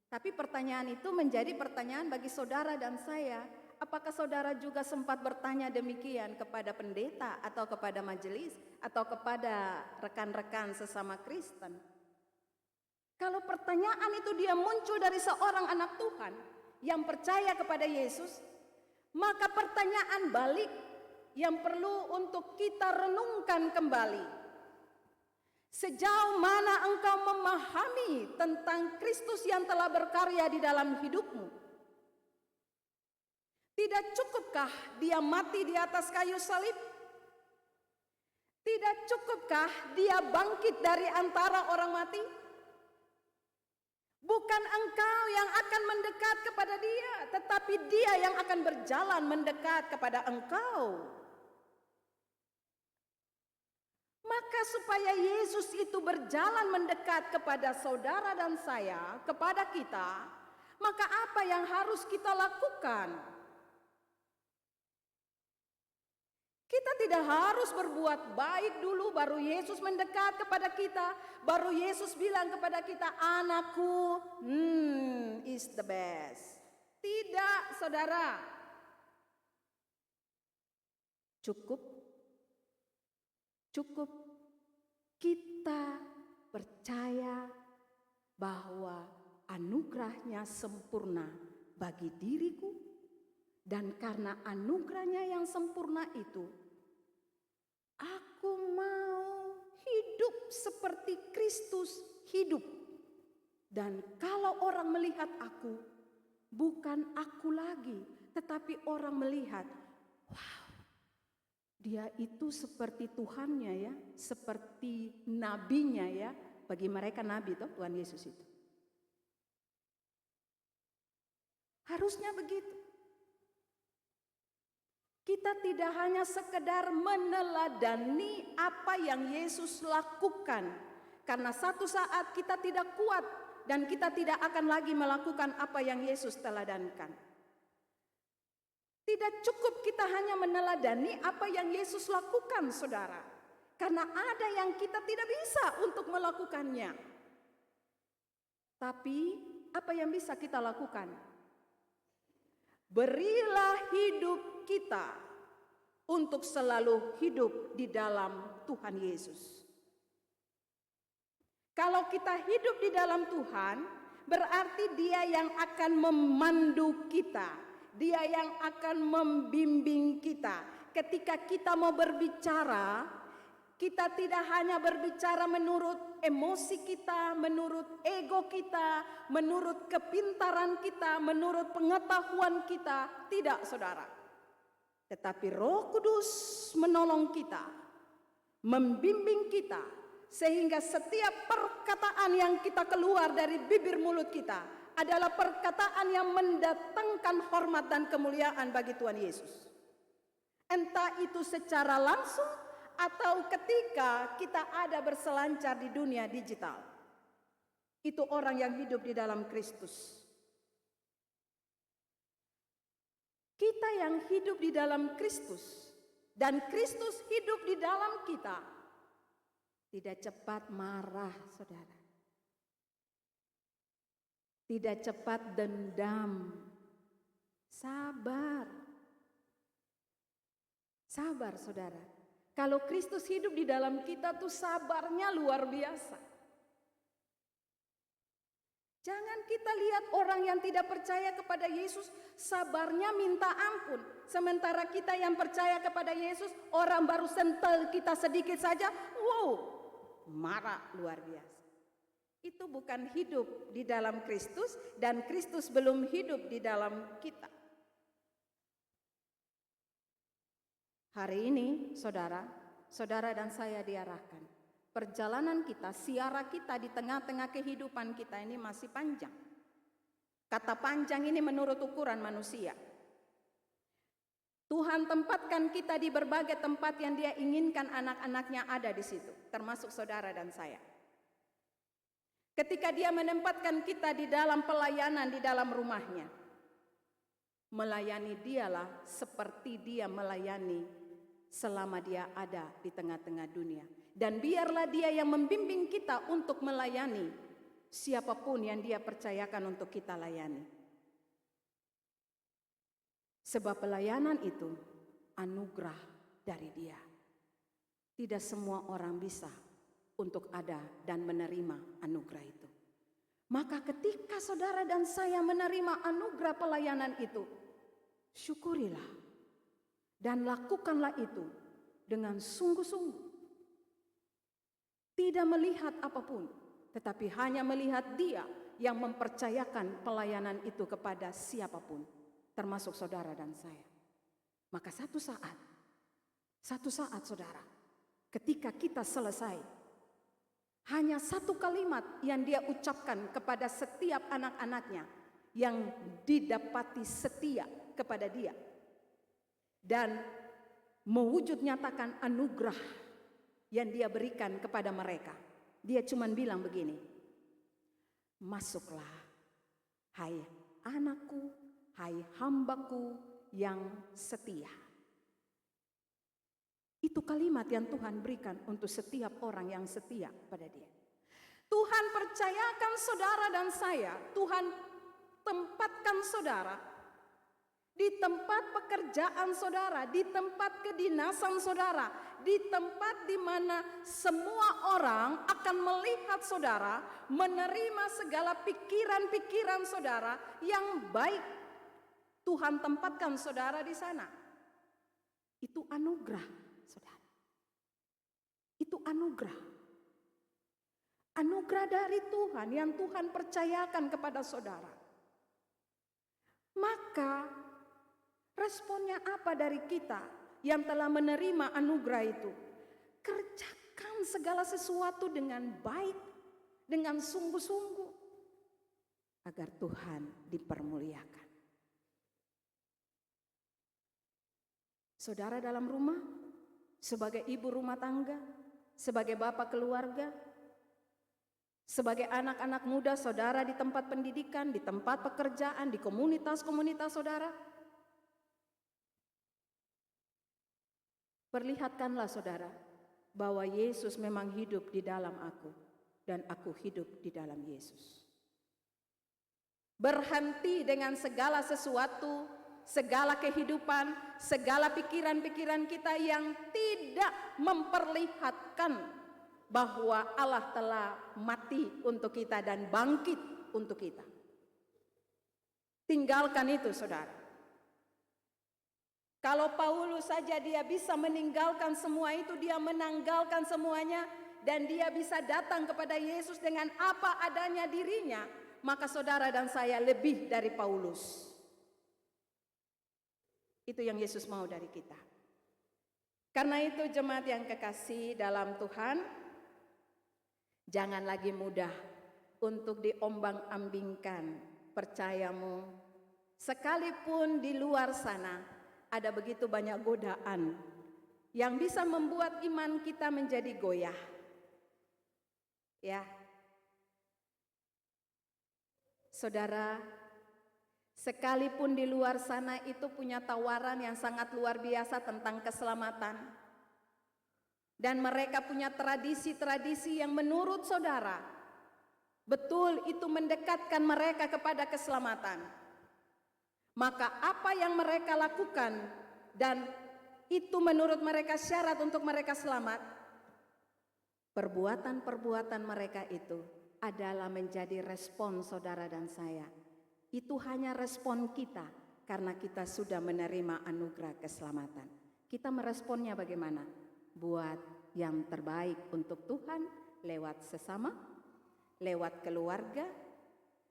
S2: Tapi pertanyaan itu menjadi pertanyaan bagi saudara dan saya. Apakah saudara juga sempat bertanya demikian kepada pendeta atau kepada majelis atau kepada rekan-rekan sesama Kristen? Kalau pertanyaan itu dia muncul dari seorang anak Tuhan yang percaya kepada Yesus, maka pertanyaan balik yang perlu untuk kita renungkan kembali. Sejauh mana engkau memahami tentang Kristus yang telah berkarya di dalam hidupmu? Tidak cukupkah dia mati di atas kayu salib? Tidak cukupkah dia bangkit dari antara orang mati? Bukan engkau yang akan mendekat kepada dia, tetapi dia yang akan berjalan mendekat kepada engkau. Maka supaya Yesus itu berjalan mendekat kepada saudara dan saya, kepada kita, maka apa yang harus kita lakukan? Kita tidak harus berbuat baik dulu baru Yesus mendekat kepada kita, baru Yesus bilang kepada kita, "Anakku, is the best." Tidak, saudara. Cukup kita percaya bahwa anugerahnya sempurna bagi diriku, dan karena anugerahnya yang sempurna itu, aku mau hidup seperti Kristus hidup. Dan kalau orang melihat aku, bukan aku lagi, tetapi orang melihat, wow, dia itu seperti Tuhannya ya, seperti nabinya ya. Bagi mereka nabi toh Tuhan Yesus itu. Harusnya begitu. Kita tidak hanya sekedar meneladani apa yang Yesus lakukan, karena satu saat kita tidak kuat dan kita tidak akan lagi melakukan apa yang Yesus teladankan. Tidak cukup kita hanya meneladani apa yang Yesus lakukan, saudara, karena ada yang kita tidak bisa untuk melakukannya. Tapi apa yang bisa kita lakukan? Berilah hidup kita untuk selalu hidup di dalam Tuhan Yesus. Kalau kita hidup di dalam Tuhan, berarti Dia yang akan memandu kita, Dia yang akan membimbing kita. Ketika kita mau berbicara, kita tidak hanya berbicara menurut emosi kita, menurut ego kita, menurut kepintaran kita, menurut pengetahuan kita. Tidak, saudara. Tetapi Roh Kudus menolong kita, membimbing kita, sehingga setiap perkataan yang kita keluar dari bibir mulut kita adalah perkataan yang mendatangkan hormat dan kemuliaan bagi Tuhan Yesus. Entah itu secara langsung atau ketika kita ada berselancar di dunia digital. Itu orang yang hidup di dalam Kristus. Kita yang hidup di dalam Kristus dan Kristus hidup di dalam kita, tidak cepat marah, saudara. Tidak cepat dendam. Sabar. Sabar, saudara. Kalau Kristus hidup di dalam kita tuh sabarnya luar biasa. Jangan kita lihat orang yang tidak percaya kepada Yesus sabarnya minta ampun. Sementara kita yang percaya kepada Yesus, orang baru sentel kita sedikit saja, wow, marah luar biasa. Itu bukan hidup di dalam Kristus dan Kristus belum hidup di dalam kita. Hari ini, saudara dan saya diarahkan. Perjalanan kita, siara kita di tengah-tengah kehidupan kita ini masih panjang. Kata panjang ini menurut ukuran manusia. Tuhan tempatkan kita di berbagai tempat yang Dia inginkan anak-anaknya ada di situ, termasuk saudara dan saya. Ketika Dia menempatkan kita di dalam pelayanan di dalam rumahnya, melayani Dialah seperti Dia melayani selama Dia ada di tengah-tengah dunia. Dan biarlah Dia yang membimbing kita untuk melayani siapapun yang Dia percayakan untuk kita layani. Sebab pelayanan itu anugerah dari Dia. Tidak semua orang bisa untuk ada dan menerima anugerah itu. Maka ketika saudara dan saya menerima anugerah pelayanan itu, syukurilah dan lakukanlah itu dengan sungguh-sungguh. Tidak melihat apapun, tetapi hanya melihat Dia yang mempercayakan pelayanan itu kepada siapapun, termasuk saudara dan saya. Maka satu saat saudara, ketika kita selesai, hanya satu kalimat yang Dia ucapkan kepada setiap anak-anaknya yang didapati setia kepada Dia dan mewujud nyatakan anugerah yang Dia berikan kepada mereka. Dia cuma bilang begini, masuklah hai anakku, hai hambaku yang setia. Itu kalimat yang Tuhan berikan untuk setiap orang yang setia pada Dia. Tuhan percayakan saudara dan saya, Tuhan tempatkan saudara di tempat pekerjaan saudara, di tempat kedinasan saudara, di tempat di mana semua orang akan melihat saudara, menerima segala pikiran-pikiran saudara yang baik. Tuhan tempatkan saudara di sana. Itu anugerah, saudara. Itu anugerah. Anugerah dari Tuhan yang Tuhan percayakan kepada saudara. Maka responnya apa dari kita yang telah menerima anugerah itu? Kerjakan segala sesuatu dengan baik, dengan sungguh-sungguh, agar Tuhan dipermuliakan. Saudara dalam rumah, sebagai ibu rumah tangga, sebagai bapak keluarga, sebagai anak-anak muda saudara di tempat pendidikan, di tempat pekerjaan, di komunitas-komunitas saudara. Perlihatkanlah saudara bahwa Yesus memang hidup di dalam aku dan aku hidup di dalam Yesus. Berhenti dengan segala sesuatu, segala kehidupan, segala pikiran-pikiran kita yang tidak memperlihatkan bahwa Allah telah mati untuk kita dan bangkit untuk kita. Tinggalkan itu saudara. Kalau Paulus saja dia bisa meninggalkan semua itu, dia menanggalkan semuanya dan dia bisa datang kepada Yesus dengan apa adanya dirinya, maka saudara dan saya lebih dari Paulus. Itu yang Yesus mau dari kita. Karena itu jemaat yang kekasih dalam Tuhan, jangan lagi mudah untuk diombang-ambingkan percayamu. Sekalipun di luar sana ada begitu banyak godaan yang bisa membuat iman kita menjadi goyah. Ya. Saudara, sekalipun di luar sana itu punya tawaran yang sangat luar biasa tentang keselamatan. Dan mereka punya tradisi-tradisi yang menurut saudara, betul itu mendekatkan mereka kepada keselamatan. Maka apa yang mereka lakukan dan itu menurut mereka syarat untuk mereka selamat, perbuatan-perbuatan mereka itu adalah menjadi respon saudara dan saya. Itu hanya respon kita karena kita sudah menerima anugerah keselamatan. Kita meresponnya bagaimana? Buat yang terbaik untuk Tuhan lewat sesama, lewat keluarga,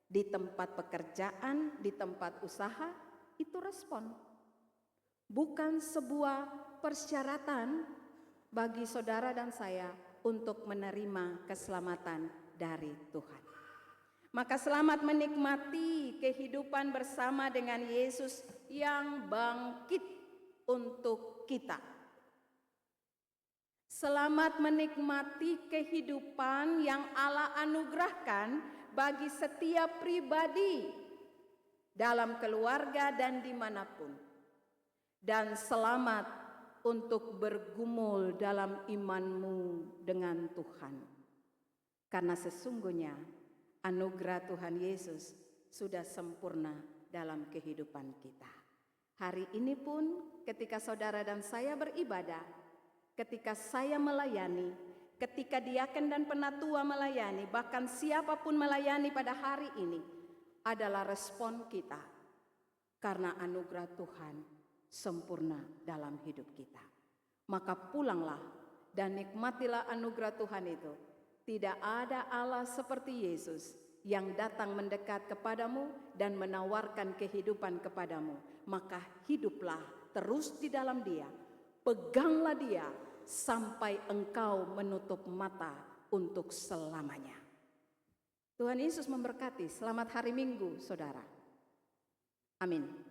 S2: di tempat pekerjaan, di tempat usaha, itu respon. Bukan sebuah persyaratan bagi saudara dan saya untuk menerima keselamatan dari Tuhan. Maka selamat menikmati kehidupan bersama dengan Yesus yang bangkit untuk kita. Selamat menikmati kehidupan yang Allah anugerahkan bagi setiap pribadi dalam keluarga dan dimanapun. Dan selamat untuk bergumul dalam imanmu dengan Tuhan. Karena sesungguhnya anugerah Tuhan Yesus sudah sempurna dalam kehidupan kita. Hari ini pun ketika saudara dan saya beribadah, ketika saya melayani, ketika diaken dan penatua melayani, bahkan siapapun melayani pada hari ini adalah respon kita. Karena anugerah Tuhan sempurna dalam hidup kita. Maka pulanglah dan nikmatilah anugerah Tuhan itu. Tidak ada Allah seperti Yesus yang datang mendekat kepadamu dan menawarkan kehidupan kepadamu. Maka hiduplah terus di dalam Dia. Peganglah Dia sampai engkau menutup mata untuk selamanya. Tuhan Yesus memberkati. Selamat hari Minggu, saudara. Amin.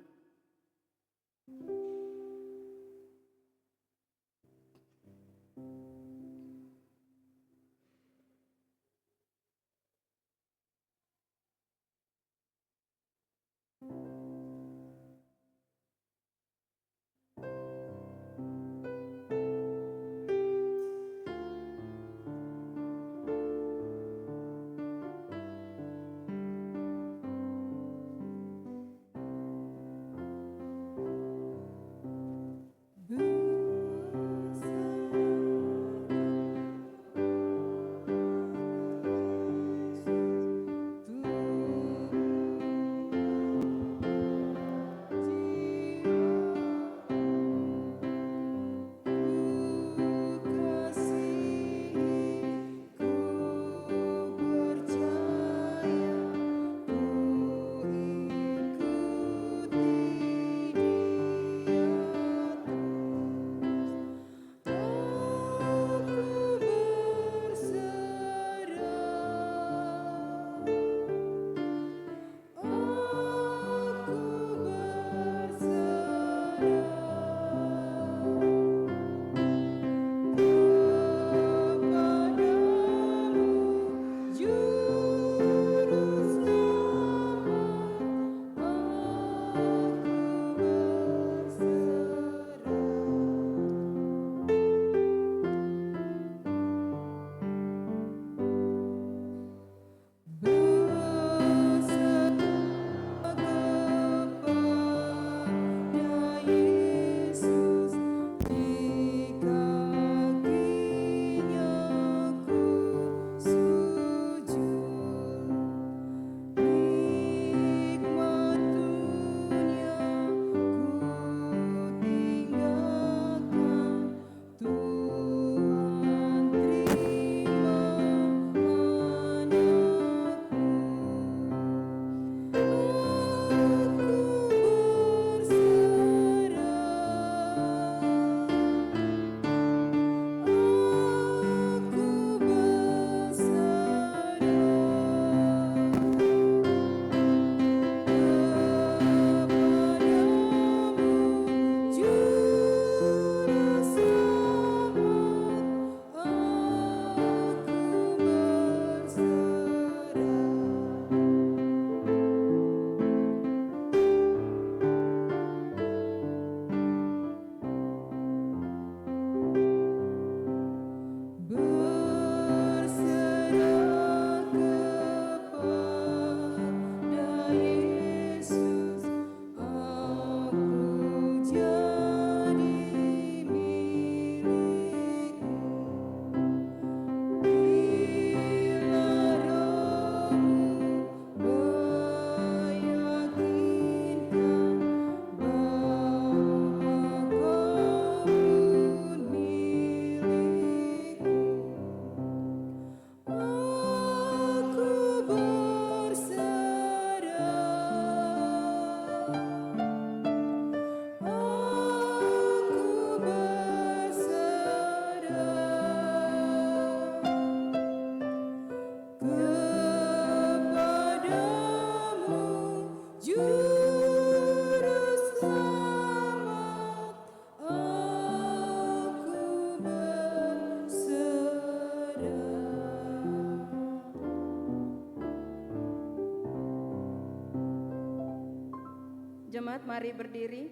S2: jemaat, mari berdiri.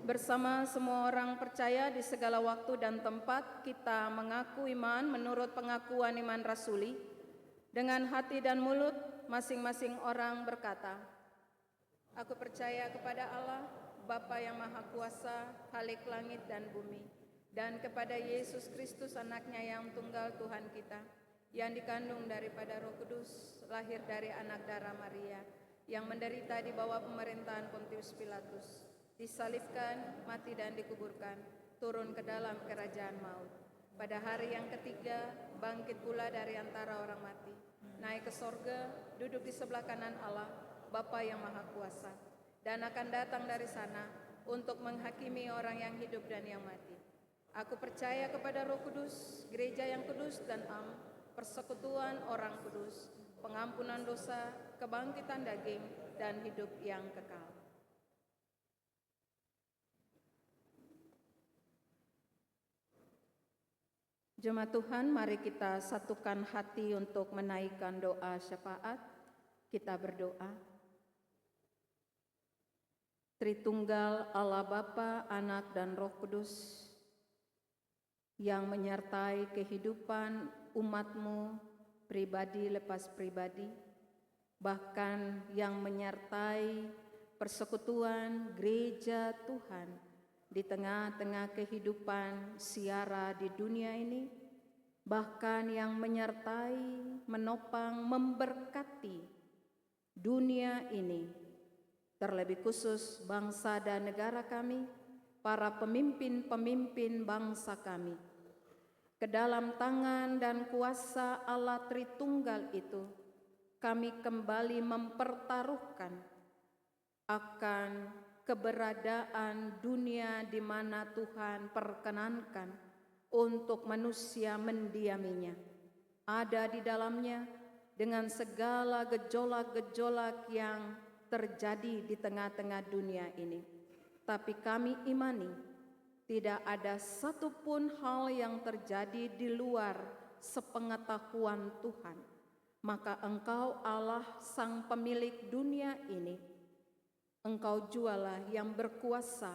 S2: Bersama semua orang percaya di segala waktu dan tempat, kita mengaku iman menurut pengakuan iman rasuli. Dengan hati dan mulut, masing-masing orang berkata, "Aku percaya kepada Allah, Bapa yang Maha Kuasa, Khalik langit dan bumi, dan kepada Yesus Kristus anaknya yang tunggal Tuhan kita, yang dikandung daripada Roh Kudus, lahir dari anak darah Maria, yang menderita di bawah pemerintahan Pontius Pilatus, disalibkan, mati dan dikuburkan, turun ke dalam kerajaan maut. Pada hari yang ketiga, bangkit pula dari antara orang mati, naik ke sorga, duduk di sebelah kanan Allah, Bapa yang Maha Kuasa, dan akan datang dari sana untuk menghakimi orang yang hidup dan yang mati. Aku percaya kepada Roh Kudus, gereja yang kudus dan am, persekutuan orang kudus, pengampunan dosa, kebangkitan daging, dan hidup yang kekal." Jemaat Tuhan, mari kita satukan hati untuk menaikkan doa syafaat. Kita berdoa. Tritunggal Allah Bapa, Anak, dan Roh Kudus, yang menyertai kehidupan umat-Mu pribadi lepas pribadi, bahkan yang menyertai persekutuan gereja Tuhan di tengah-tengah kehidupan siara di dunia ini, bahkan yang menyertai, menopang, memberkati dunia ini, terlebih khusus bangsa dan negara kami, para pemimpin-pemimpin bangsa kami. Ke dalam tangan dan kuasa Allah Tritunggal itu, kami kembali mempertaruhkan akan keberadaan dunia di mana Tuhan perkenankan untuk manusia mendiaminya. Ada di dalamnya dengan segala gejolak-gejolak yang terjadi di tengah-tengah dunia ini. Tapi kami imani tidak ada satupun hal yang terjadi di luar sepengetahuan Tuhan. Maka Engkau Allah Sang Pemilik dunia ini, Engkau jualah yang berkuasa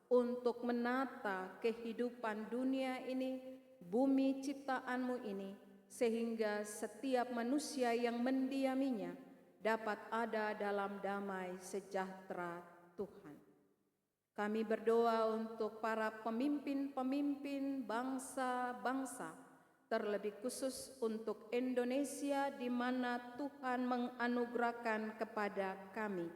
S2: untuk menata kehidupan dunia ini, bumi ciptaan-Mu ini, sehingga setiap manusia yang mendiaminya dapat ada dalam damai sejahtera Tuhan. Kami berdoa untuk para pemimpin-pemimpin bangsa-bangsa, terlebih khusus untuk Indonesia di mana Tuhan menganugerahkan kepada kami.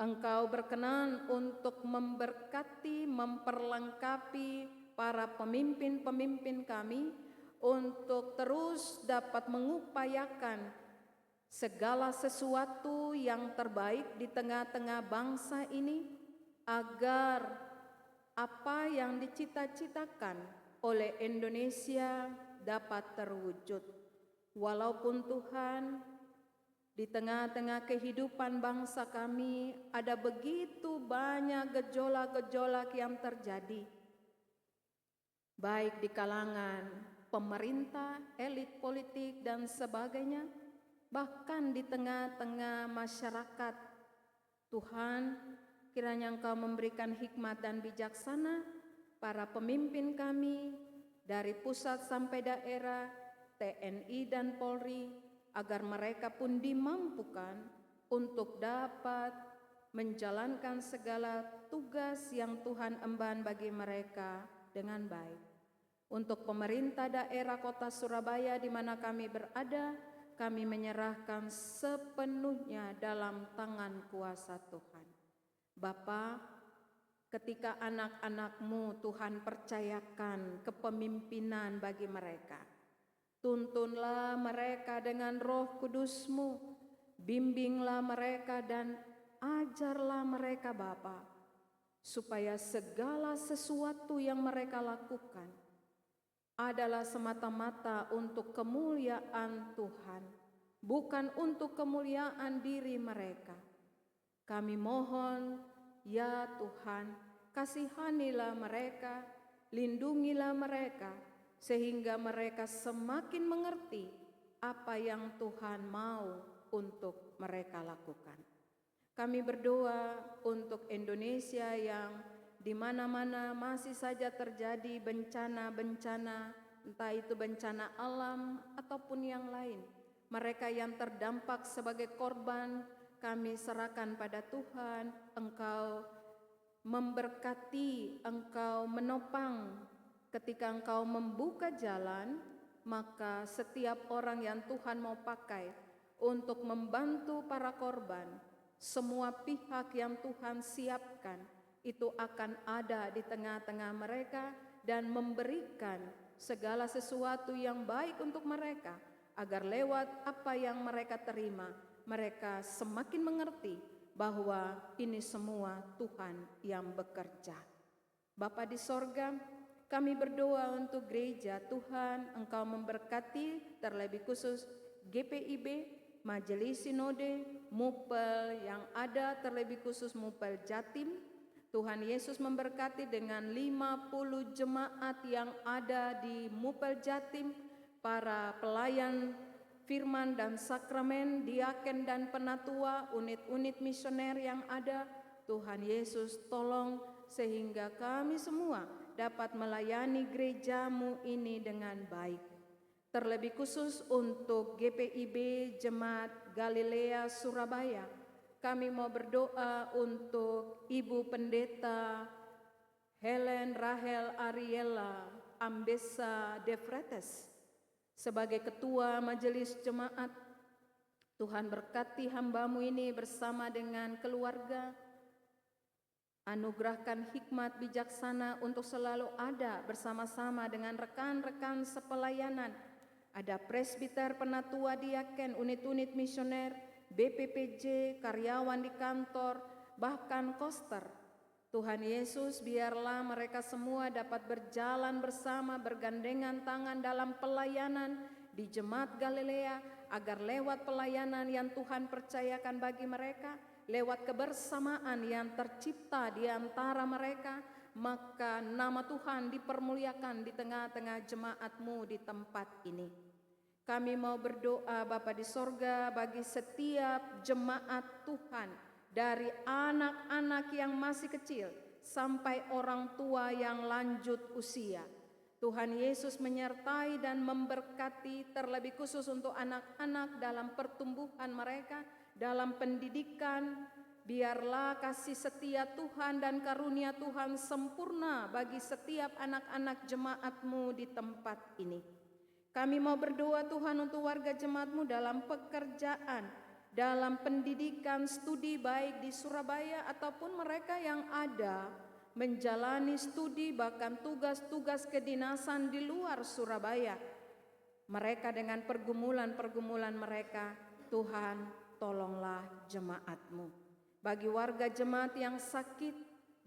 S2: Engkau berkenan untuk memberkati, memperlengkapi para pemimpin-pemimpin kami untuk terus dapat mengupayakan segala sesuatu yang terbaik di tengah-tengah bangsa ini, agar apa yang dicita-citakan oleh Indonesia dapat terwujud. Walaupun Tuhan, di tengah-tengah kehidupan bangsa kami ada begitu banyak gejolak-gejolak yang terjadi, baik di kalangan pemerintah, elit politik, dan sebagainya, bahkan di tengah-tengah masyarakat. Tuhan, kiranya Engkau memberikan hikmat dan bijaksana para pemimpin kami dari pusat sampai daerah, TNI dan Polri, agar mereka pun dimampukan untuk dapat menjalankan segala tugas yang Tuhan emban bagi mereka dengan baik. Untuk pemerintah daerah Kota Surabaya di mana kami berada, kami menyerahkan sepenuhnya dalam tangan kuasa Tuhan. Bapa, ketika anak-anak-Mu Tuhan percayakan kepemimpinan bagi mereka, tuntunlah mereka dengan Roh Kudus-Mu, bimbinglah mereka dan ajarlah mereka Bapa, supaya segala sesuatu yang mereka lakukan adalah semata-mata untuk kemuliaan Tuhan, bukan untuk kemuliaan diri mereka. Kami mohon, ya Tuhan, kasihanilah mereka, lindungilah mereka, sehingga mereka semakin mengerti apa yang Tuhan mau untuk mereka lakukan. Kami berdoa untuk Indonesia yang di mana-mana masih saja terjadi bencana-bencana, entah itu bencana alam ataupun yang lain. Mereka yang terdampak sebagai korban, kami serahkan pada Tuhan. Engkau memberkati, Engkau menopang. Ketika Engkau membuka jalan, maka setiap orang yang Tuhan mau pakai untuk membantu para korban, semua pihak yang Tuhan siapkan, itu akan ada di tengah-tengah mereka dan memberikan segala sesuatu yang baik untuk mereka, agar lewat apa yang mereka terima, mereka semakin mengerti bahwa ini semua Tuhan yang bekerja. Bapa di sorga, kami berdoa untuk gereja. Tuhan, Engkau memberkati terlebih khusus GPIB, Majelis Sinode, Mupel yang ada, terlebih khusus Mupel Jatim. Tuhan Yesus memberkati dengan 50 jemaat yang ada di Mupel Jatim, para pelayan firman dan sakramen, diaken dan penatua, unit-unit misioner yang ada. Tuhan Yesus tolong sehingga kami semua dapat melayani gereja-Mu ini dengan baik. Terlebih khusus untuk GPIB Jemaat Galilea Surabaya, kami mau berdoa untuk Ibu Pendeta Helen Rahel Ariela Ambesa de Fretes sebagai Ketua Majelis Jemaat. Tuhan berkati hamba-Mu ini bersama dengan keluarga. Anugerahkan hikmat bijaksana untuk selalu ada bersama-sama dengan rekan-rekan sepelayanan. Ada presbiter, penatua, diaken, unit-unit misioner, BPPJ, karyawan di kantor, bahkan koster. Tuhan Yesus, biarlah mereka semua dapat berjalan bersama, bergandengan tangan dalam pelayanan di Jemaat Galilea, agar lewat pelayanan yang Tuhan percayakan bagi mereka, lewat kebersamaan yang tercipta di antara mereka, maka nama Tuhan dipermuliakan di tengah-tengah jemaat-Mu di tempat ini. Kami mau berdoa Bapa di sorga bagi setiap jemaat Tuhan, dari anak-anak yang masih kecil sampai orang tua yang lanjut usia. Tuhan Yesus menyertai dan memberkati, terlebih khusus untuk anak-anak dalam pertumbuhan mereka, dalam pendidikan. Biarlah kasih setia Tuhan dan karunia Tuhan sempurna bagi setiap anak-anak jemaat-Mu di tempat ini. Kami mau berdoa Tuhan untuk warga jemaat-Mu dalam pekerjaan, dalam pendidikan, studi baik di Surabaya ataupun mereka yang ada menjalani studi bahkan tugas-tugas kedinasan di luar Surabaya. Mereka dengan pergumulan-pergumulan mereka, Tuhan tolonglah jemaat-Mu. Bagi warga jemaat yang sakit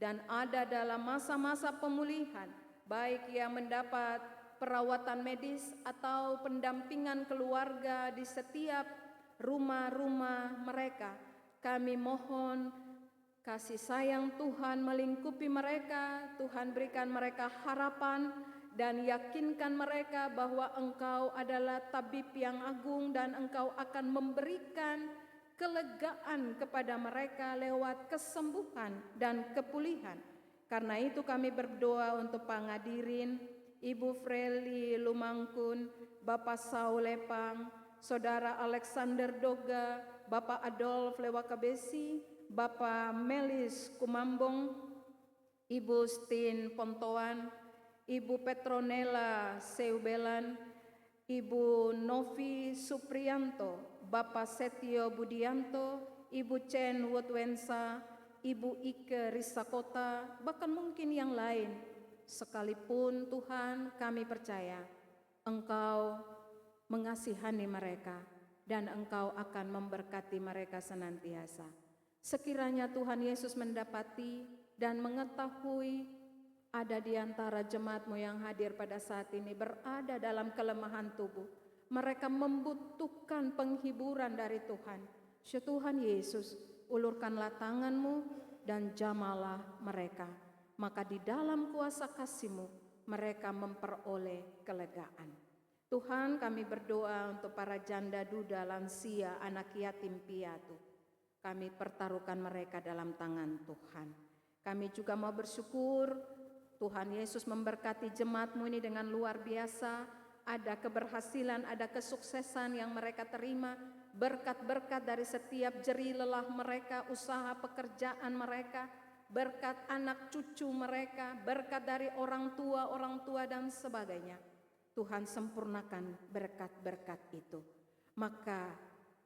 S2: dan ada dalam masa-masa pemulihan, baik yang mendapat perawatan medis atau pendampingan keluarga di setiap rumah-rumah mereka, kami mohon kasih sayang Tuhan melingkupi mereka. Tuhan berikan mereka harapan dan yakinkan mereka bahwa Engkau adalah tabib yang agung dan Engkau akan memberikan kelegaan kepada mereka lewat kesembuhan dan kepulihan. Karena itu kami berdoa untuk pangadirin Ibu Freli Lumangkun, Bapak Saul Lepang, Saudara Alexander Doga, Bapak Adolf Lewakabesi, Bapak Melis Kumambong, Ibu Stin Pontoan, Ibu Petronella Seubelan, Ibu Novi Supriyanto, Bapak Setio Budianto, Ibu Chen Wotwensa, Ibu Ike Risakota, bahkan mungkin yang lain. Sekalipun Tuhan, kami percaya Engkau mengasihani mereka dan Engkau akan memberkati mereka senantiasa. Sekiranya Tuhan Yesus mendapati dan mengetahui ada di antara jemaat-Mu yang hadir pada saat ini berada dalam kelemahan tubuh, mereka membutuhkan penghiburan dari Tuhan. Tuhan Yesus, ulurkanlah tangan-Mu dan jamalah mereka. Maka di dalam kuasa kasih-Mu mereka memperoleh kelegaan. Tuhan, kami berdoa untuk para janda duda, lansia, anak yatim piatu. Kami pertaruhkan mereka dalam tangan Tuhan. Kami juga mau bersyukur Tuhan Yesus memberkati jemaat-Mu ini dengan luar biasa. Ada keberhasilan, ada kesuksesan yang mereka terima. Berkat-berkat dari setiap jerih lelah mereka, usaha pekerjaan mereka, berkat anak cucu mereka, berkat dari orang tua dan sebagainya. Tuhan sempurnakan berkat-berkat itu. Maka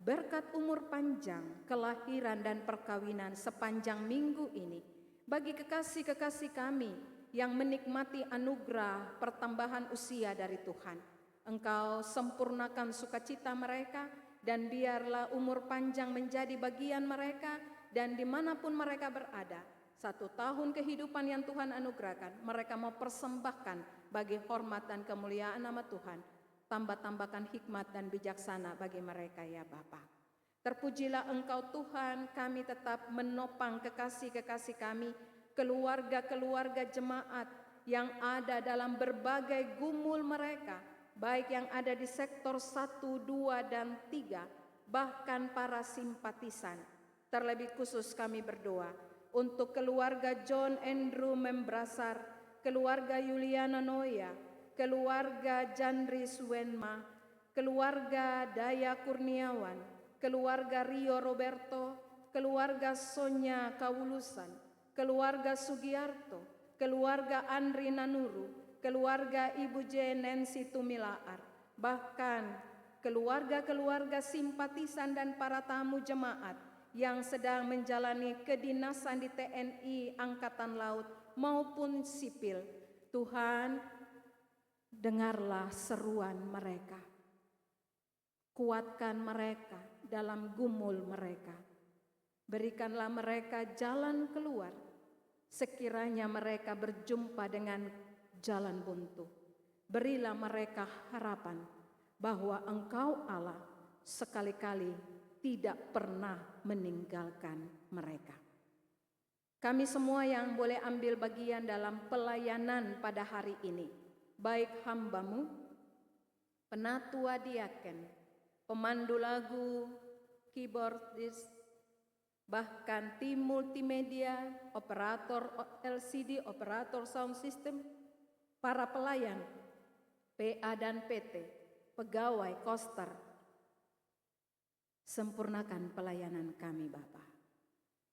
S2: berkat umur panjang, kelahiran dan perkawinan sepanjang minggu ini bagi kekasih-kekasih kami yang menikmati anugerah pertambahan usia dari Tuhan. Engkau sempurnakan sukacita mereka dan biarlah umur panjang menjadi bagian mereka dan dimanapun mereka berada. 1 tahun kehidupan yang Tuhan anugerahkan, mereka mau persembahkan bagi hormat dan kemuliaan nama Tuhan. Tambah-tambahkan hikmat dan bijaksana bagi mereka ya Bapa. Terpujilah Engkau Tuhan, kami tetap menopang kekasih-kekasih kami, keluarga-keluarga jemaat yang ada dalam berbagai gumul mereka, baik yang ada di sektor 1, 2, dan 3, bahkan para simpatisan. Terlebih khusus kami berdoa untuk keluarga John Andrew Membrasar, keluarga Yuliana Noya, keluarga Jandris Wenma, keluarga Daya Kurniawan, keluarga Rio Roberto, keluarga Sonya Kawulusan, keluarga Sugiarto, keluarga Andri Nanuru, keluarga Ibu J. Nancy Tumilaar, bahkan keluarga-keluarga simpatisan dan para tamu jemaat yang sedang menjalani kedinasan di TNI Angkatan Laut maupun sipil. Tuhan, dengarlah seruan mereka. Kuatkan mereka dalam gumul mereka. Berikanlah mereka jalan keluar. Sekiranya mereka berjumpa dengan jalan buntu, berilah mereka harapan bahwa Engkau Allah sekali-kali tidak pernah meninggalkan mereka. Kami semua yang boleh ambil bagian dalam pelayanan pada hari ini, baik hamba-Mu, penatua diaken, pemandu lagu, keyboardist, bahkan tim multimedia, operator LCD, operator sound system, para pelayan, PA dan PT, pegawai koster, sempurnakan pelayanan kami Bapa.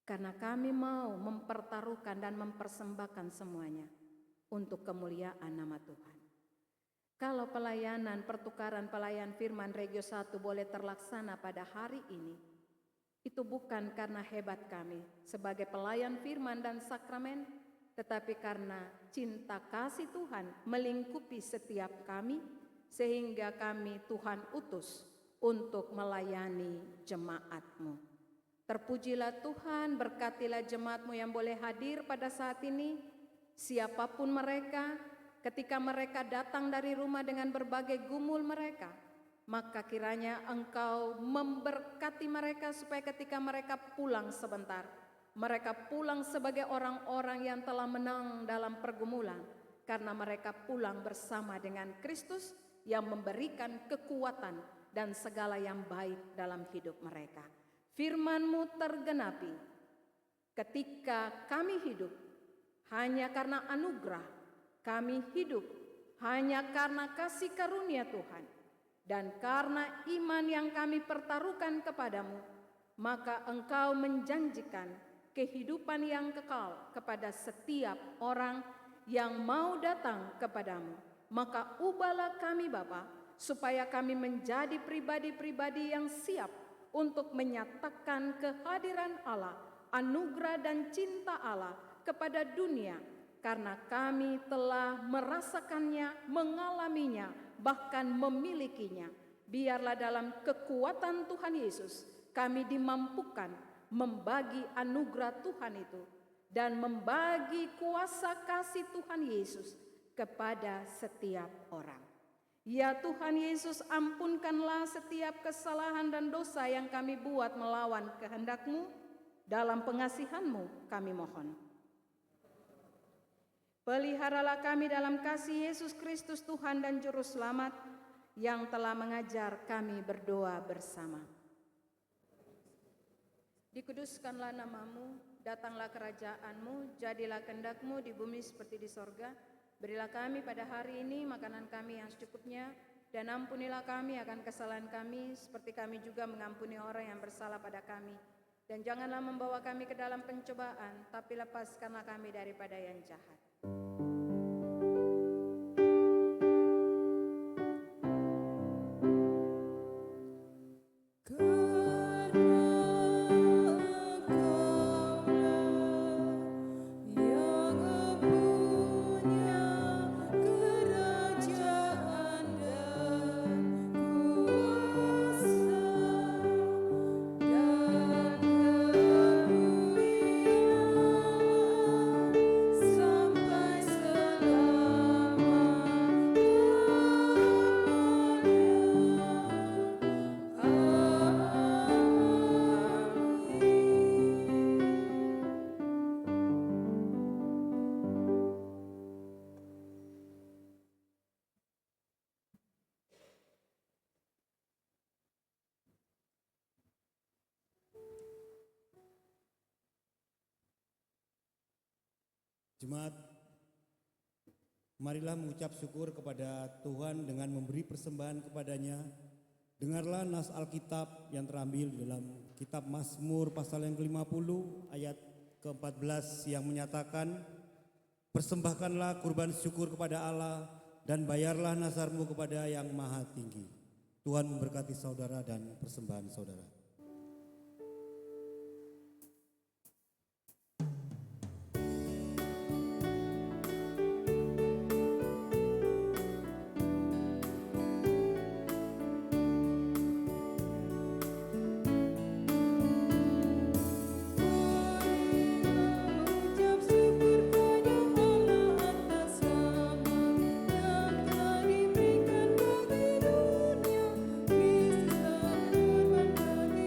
S2: Karena kami mau mempertaruhkan dan mempersembahkan semuanya untuk kemuliaan nama Tuhan. Kalau pelayanan pertukaran pelayan firman Regio 1 boleh terlaksana pada hari ini, itu bukan karena hebat kami sebagai pelayan firman dan sakramen, tetapi karena cinta kasih Tuhan melingkupi setiap kami, sehingga kami Tuhan utus untuk melayani jemaat-Mu. Terpujilah Tuhan, berkatilah jemaat-Mu yang boleh hadir pada saat ini, siapapun mereka, ketika mereka datang dari rumah dengan berbagai gumul mereka, maka kiranya Engkau memberkati mereka supaya ketika mereka pulang sebentar, mereka pulang sebagai orang-orang yang telah menang dalam pergumulan, karena mereka pulang bersama dengan Kristus yang memberikan kekuatan dan segala yang baik dalam hidup mereka. Firman-Mu tergenapi ketika kami hidup hanya karena anugerah, kami hidup hanya karena kasih karunia Tuhan, dan karena iman yang kami pertaruhkan kepadamu, maka Engkau menjanjikan kehidupan yang kekal kepada setiap orang yang mau datang kepadamu. Maka ubahlah kami Bapa, supaya kami menjadi pribadi-pribadi yang siap untuk menyatakan kehadiran Allah, anugerah dan cinta Allah kepada dunia, karena kami telah merasakannya, mengalaminya, bahkan memilikinya. Biarlah dalam kekuatan Tuhan Yesus kami dimampukan membagi anugerah Tuhan itu dan membagi kuasa kasih Tuhan Yesus kepada setiap orang. Ya Tuhan Yesus, ampunkanlah setiap kesalahan dan dosa yang kami buat melawan kehendak-Mu. Dalam pengasihan-Mu kami mohon. Peliharalah kami dalam kasih Yesus Kristus Tuhan dan Juru Selamat yang telah mengajar kami berdoa bersama. Dikuduskanlah namamu, datanglah kerajaanmu, jadilah kehendak-Mu di bumi seperti di sorga. Berilah kami pada hari ini makanan kami yang secukupnya, dan ampunilah kami akan kesalahan kami, seperti kami juga mengampuni orang yang bersalah pada kami. Dan janganlah membawa kami ke dalam pencobaan, tapi lepaskanlah kami daripada yang jahat.
S4: Jemaat, marilah mengucap syukur kepada Tuhan dengan memberi persembahan kepadanya. Dengarlah nas Alkitab yang terambil di dalam kitab Mazmur pasal yang ke-50 ayat ke-14 yang menyatakan, persembahkanlah kurban syukur kepada Allah dan bayarlah nazarmu kepada yang maha tinggi. Tuhan memberkati saudara dan persembahan saudara.
S5: Berikan bagi dunia, bisa korban bagi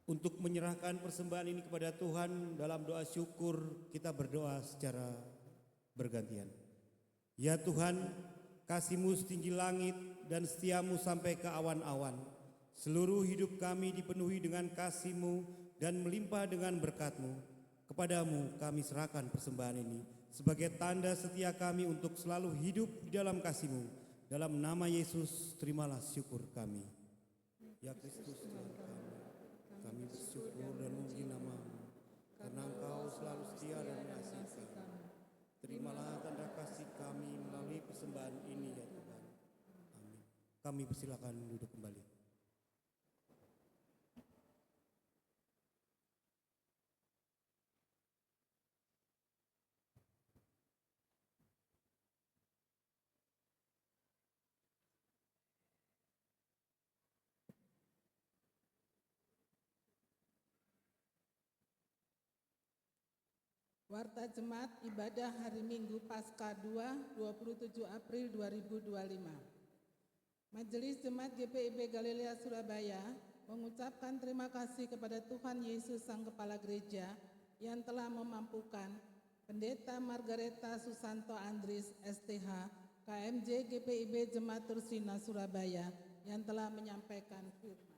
S4: Untuk menyerahkan persembahan ini kepada Tuhan, dalam doa syukur kita berdoa secara bergantian. Ya Tuhan, kasih-Mu setinggi langit dan setia-Mu sampai ke awan-awan. Seluruh hidup kami dipenuhi dengan kasih-Mu dan melimpah dengan berkat-Mu. Kepadamu kami serahkan persembahan ini sebagai tanda setia kami untuk selalu hidup di dalam kasih-Mu. Dalam nama Yesus, terimalah syukur kami. Ya Kristus Tuhan kami bersyukur dan memuji nama-Mu, karena Engkau selalu setia dan mengasihi kami. Terimalah tanda kasih kami melalui persembahan ini ya Tuhan. Amin. Kami persilakan duduk kembali.
S5: Warta Jemaat Ibadah Hari Minggu Paskah 2, 27 April 2025. Majelis Jemaat GPIB Galilea Surabaya mengucapkan terima kasih kepada Tuhan Yesus Sang Kepala Gereja yang telah memampukan Pendeta Margareta Susanto Andris STH KMJ GPIB Jemaat Tursina Surabaya yang telah menyampaikan firman.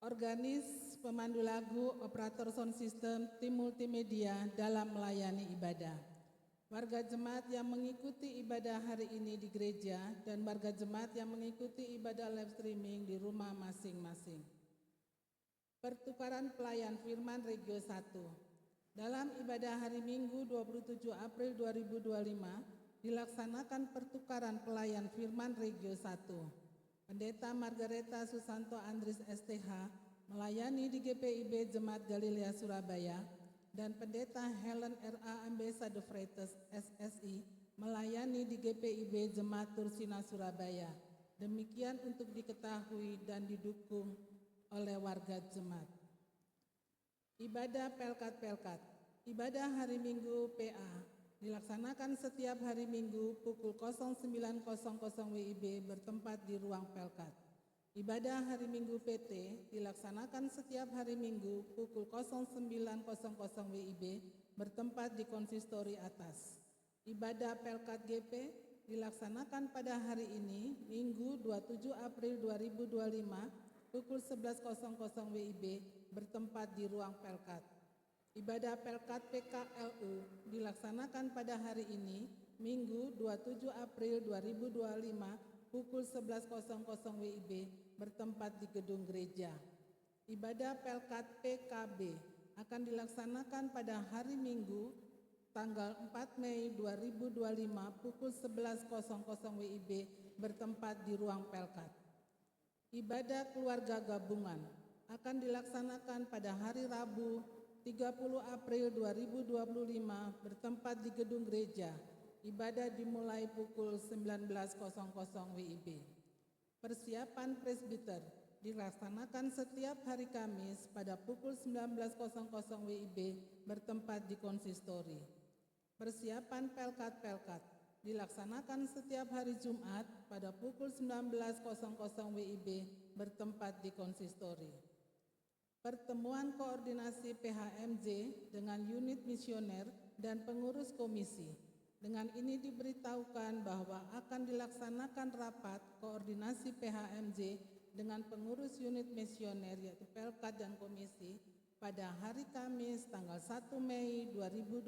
S5: Organis, pemandu lagu, operator sound system, tim multimedia dalam melayani ibadah. Warga jemaat yang mengikuti ibadah hari ini di gereja dan warga jemaat yang mengikuti ibadah live streaming di rumah masing-masing. Pertukaran pelayan firman Regio 1. Dalam ibadah hari Minggu 27 April 2025 dilaksanakan pertukaran pelayan firman Regio 1. Pendeta Margareta Susanto Andris STH melayani di GPIB Jemaat Galilea Surabaya dan Pendeta Helen R.A. Ambassador Freitas SSI melayani di GPIB Jemaat Tursina Surabaya. Demikian untuk diketahui dan didukung oleh warga jemaat. Ibadah Pelkat-Pelkat. Ibadah hari Minggu PA dilaksanakan setiap hari Minggu pukul 09.00 WIB bertempat di ruang Pelkat. Ibadah hari Minggu PT dilaksanakan setiap hari Minggu pukul 09.00 WIB bertempat di konsistori atas. Ibadah Pelkat GP dilaksanakan pada hari ini Minggu 27 April 2025 pukul 11.00 WIB bertempat di ruang Pelkat. Ibadah Pelkat PKLU dilaksanakan pada hari ini, Minggu 27 April 2025, pukul 11.00 WIB, bertempat di gedung gereja. Ibadah Pelkat PKB akan dilaksanakan pada hari Minggu, tanggal 4 Mei 2025, pukul 11.00 WIB, bertempat di ruang Pelkat. Ibadah Keluarga Gabungan akan dilaksanakan pada hari Rabu, 30 April 2025 bertempat di gedung gereja. Ibadah dimulai pukul 19.00 WIB. Persiapan presbiter dilaksanakan setiap hari Kamis pada pukul 19.00 WIB bertempat di konsistori. Persiapan Pelkat-Pelkat dilaksanakan setiap hari Jumat pada pukul 19.00 WIB bertempat di konsistori. Pertemuan koordinasi PHMJ dengan unit misioner dan pengurus komisi. Dengan ini diberitahukan bahwa akan dilaksanakan rapat koordinasi PHMJ dengan pengurus unit misioner yaitu Pelkat dan komisi pada hari Kamis tanggal 1 Mei 2025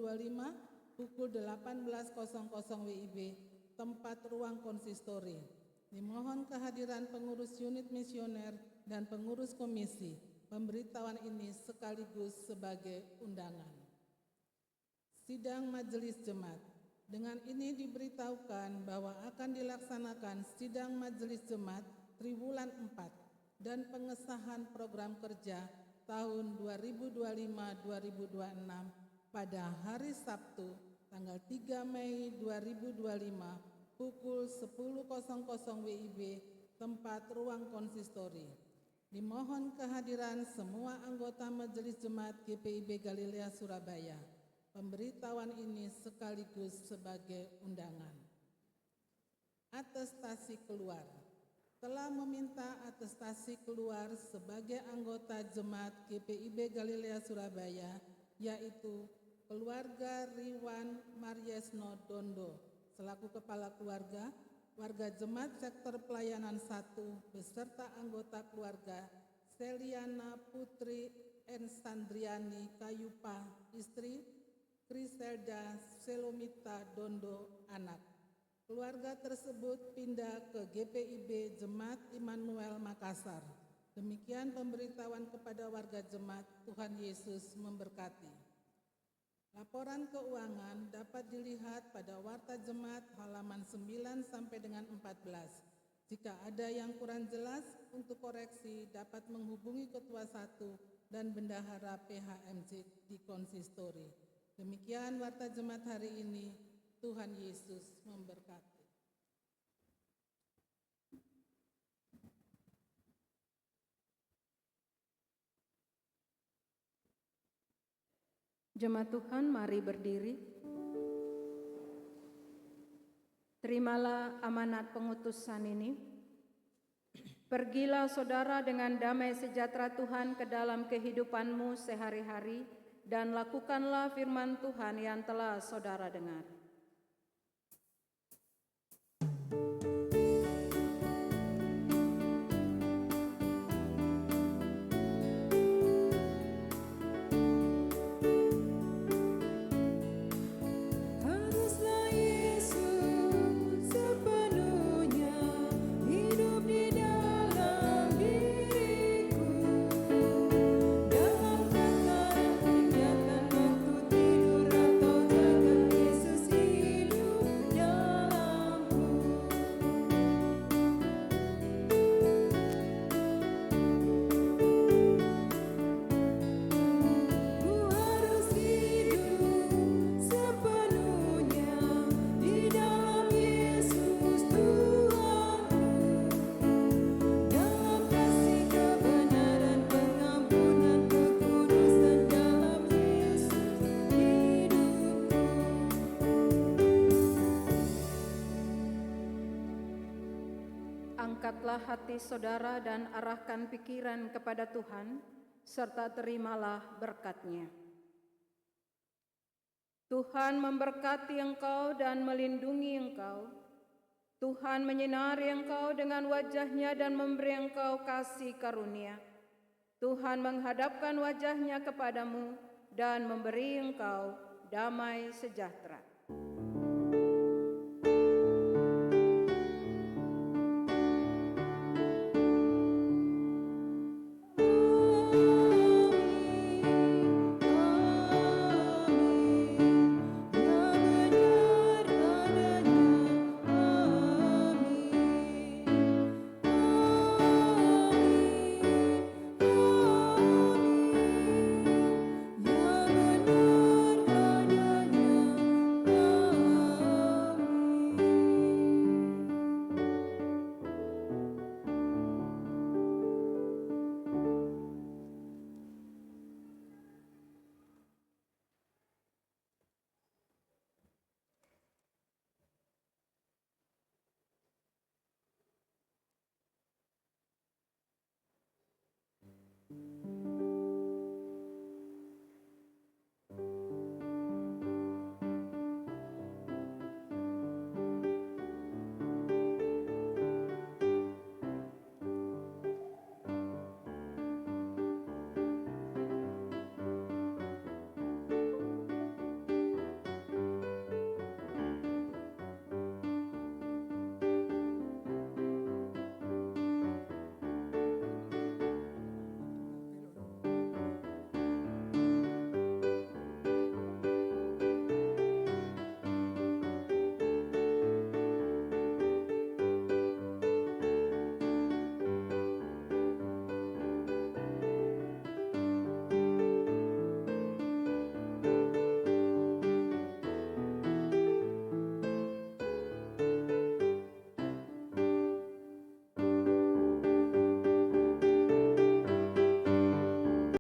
S5: pukul 18.00 WIB tempat ruang konsistori. Dimohon kehadiran pengurus unit misioner dan pengurus komisi. Pemberitahuan ini sekaligus sebagai undangan. Sidang Majelis Jemaat. Dengan ini diberitahukan bahwa akan dilaksanakan sidang Majelis Jemaat Triwulan 4 dan pengesahan program kerja tahun 2025-2026 pada hari Sabtu tanggal 3 Mei 2025 pukul 10.00 WIB tempat ruang konsistori. Dimohon kehadiran semua anggota Majelis Jemaat GPIB Galilea Surabaya. Pemberitahuan ini sekaligus sebagai undangan. Atestasi keluar. telah meminta atestasi keluar sebagai anggota Jemaat GPIB Galilea Surabaya, yaitu keluarga Riwan Maryesno Dondo selaku Kepala Keluarga, warga Jemaat Sektor Pelayanan 1 beserta anggota keluarga Seliana Putri Ensandriani Kayupa, istri Kriselda Selomita Dondo, anak. Keluarga tersebut pindah ke GPIB Jemaat Immanuel Makassar. Demikian pemberitahuan kepada warga jemaat. Tuhan Yesus memberkati. Laporan keuangan dapat dilihat pada Warta Jemaat halaman 9 sampai dengan 14. Jika ada yang kurang jelas untuk koreksi dapat menghubungi Ketua 1 dan Bendahara PHMJ di konsistori. Demikian Warta Jemaat hari ini. Tuhan Yesus memberkati.
S2: Jemaat Tuhan, mari berdiri. Terimalah amanat pengutusan ini. Pergilah saudara dengan damai sejahtera Tuhan ke dalam kehidupanmu sehari-hari dan lakukanlah firman Tuhan yang telah saudara dengar.
S6: Haruslah Yesus sepenuhnya hidup di dalam diriku. Dalam tataran kegiatan waktu tidur atau jaga, Yesus hidup dalamku. Ku harus hidup sepenuhnya di dalam Yesus Tuhanku, dalam kasih kebenaran pengampunan kekudusan dalam Yesus hidupku.
S2: Angkatlah hati saudara dan arahkan pikiran kepada Tuhan, serta terimalah berkat-Nya. Tuhan memberkati engkau dan melindungi engkau. Tuhan menyinari engkau dengan wajah-Nya dan memberi engkau kasih karunia. Tuhan menghadapkan wajah-Nya kepadamu dan memberi engkau damai sejahtera.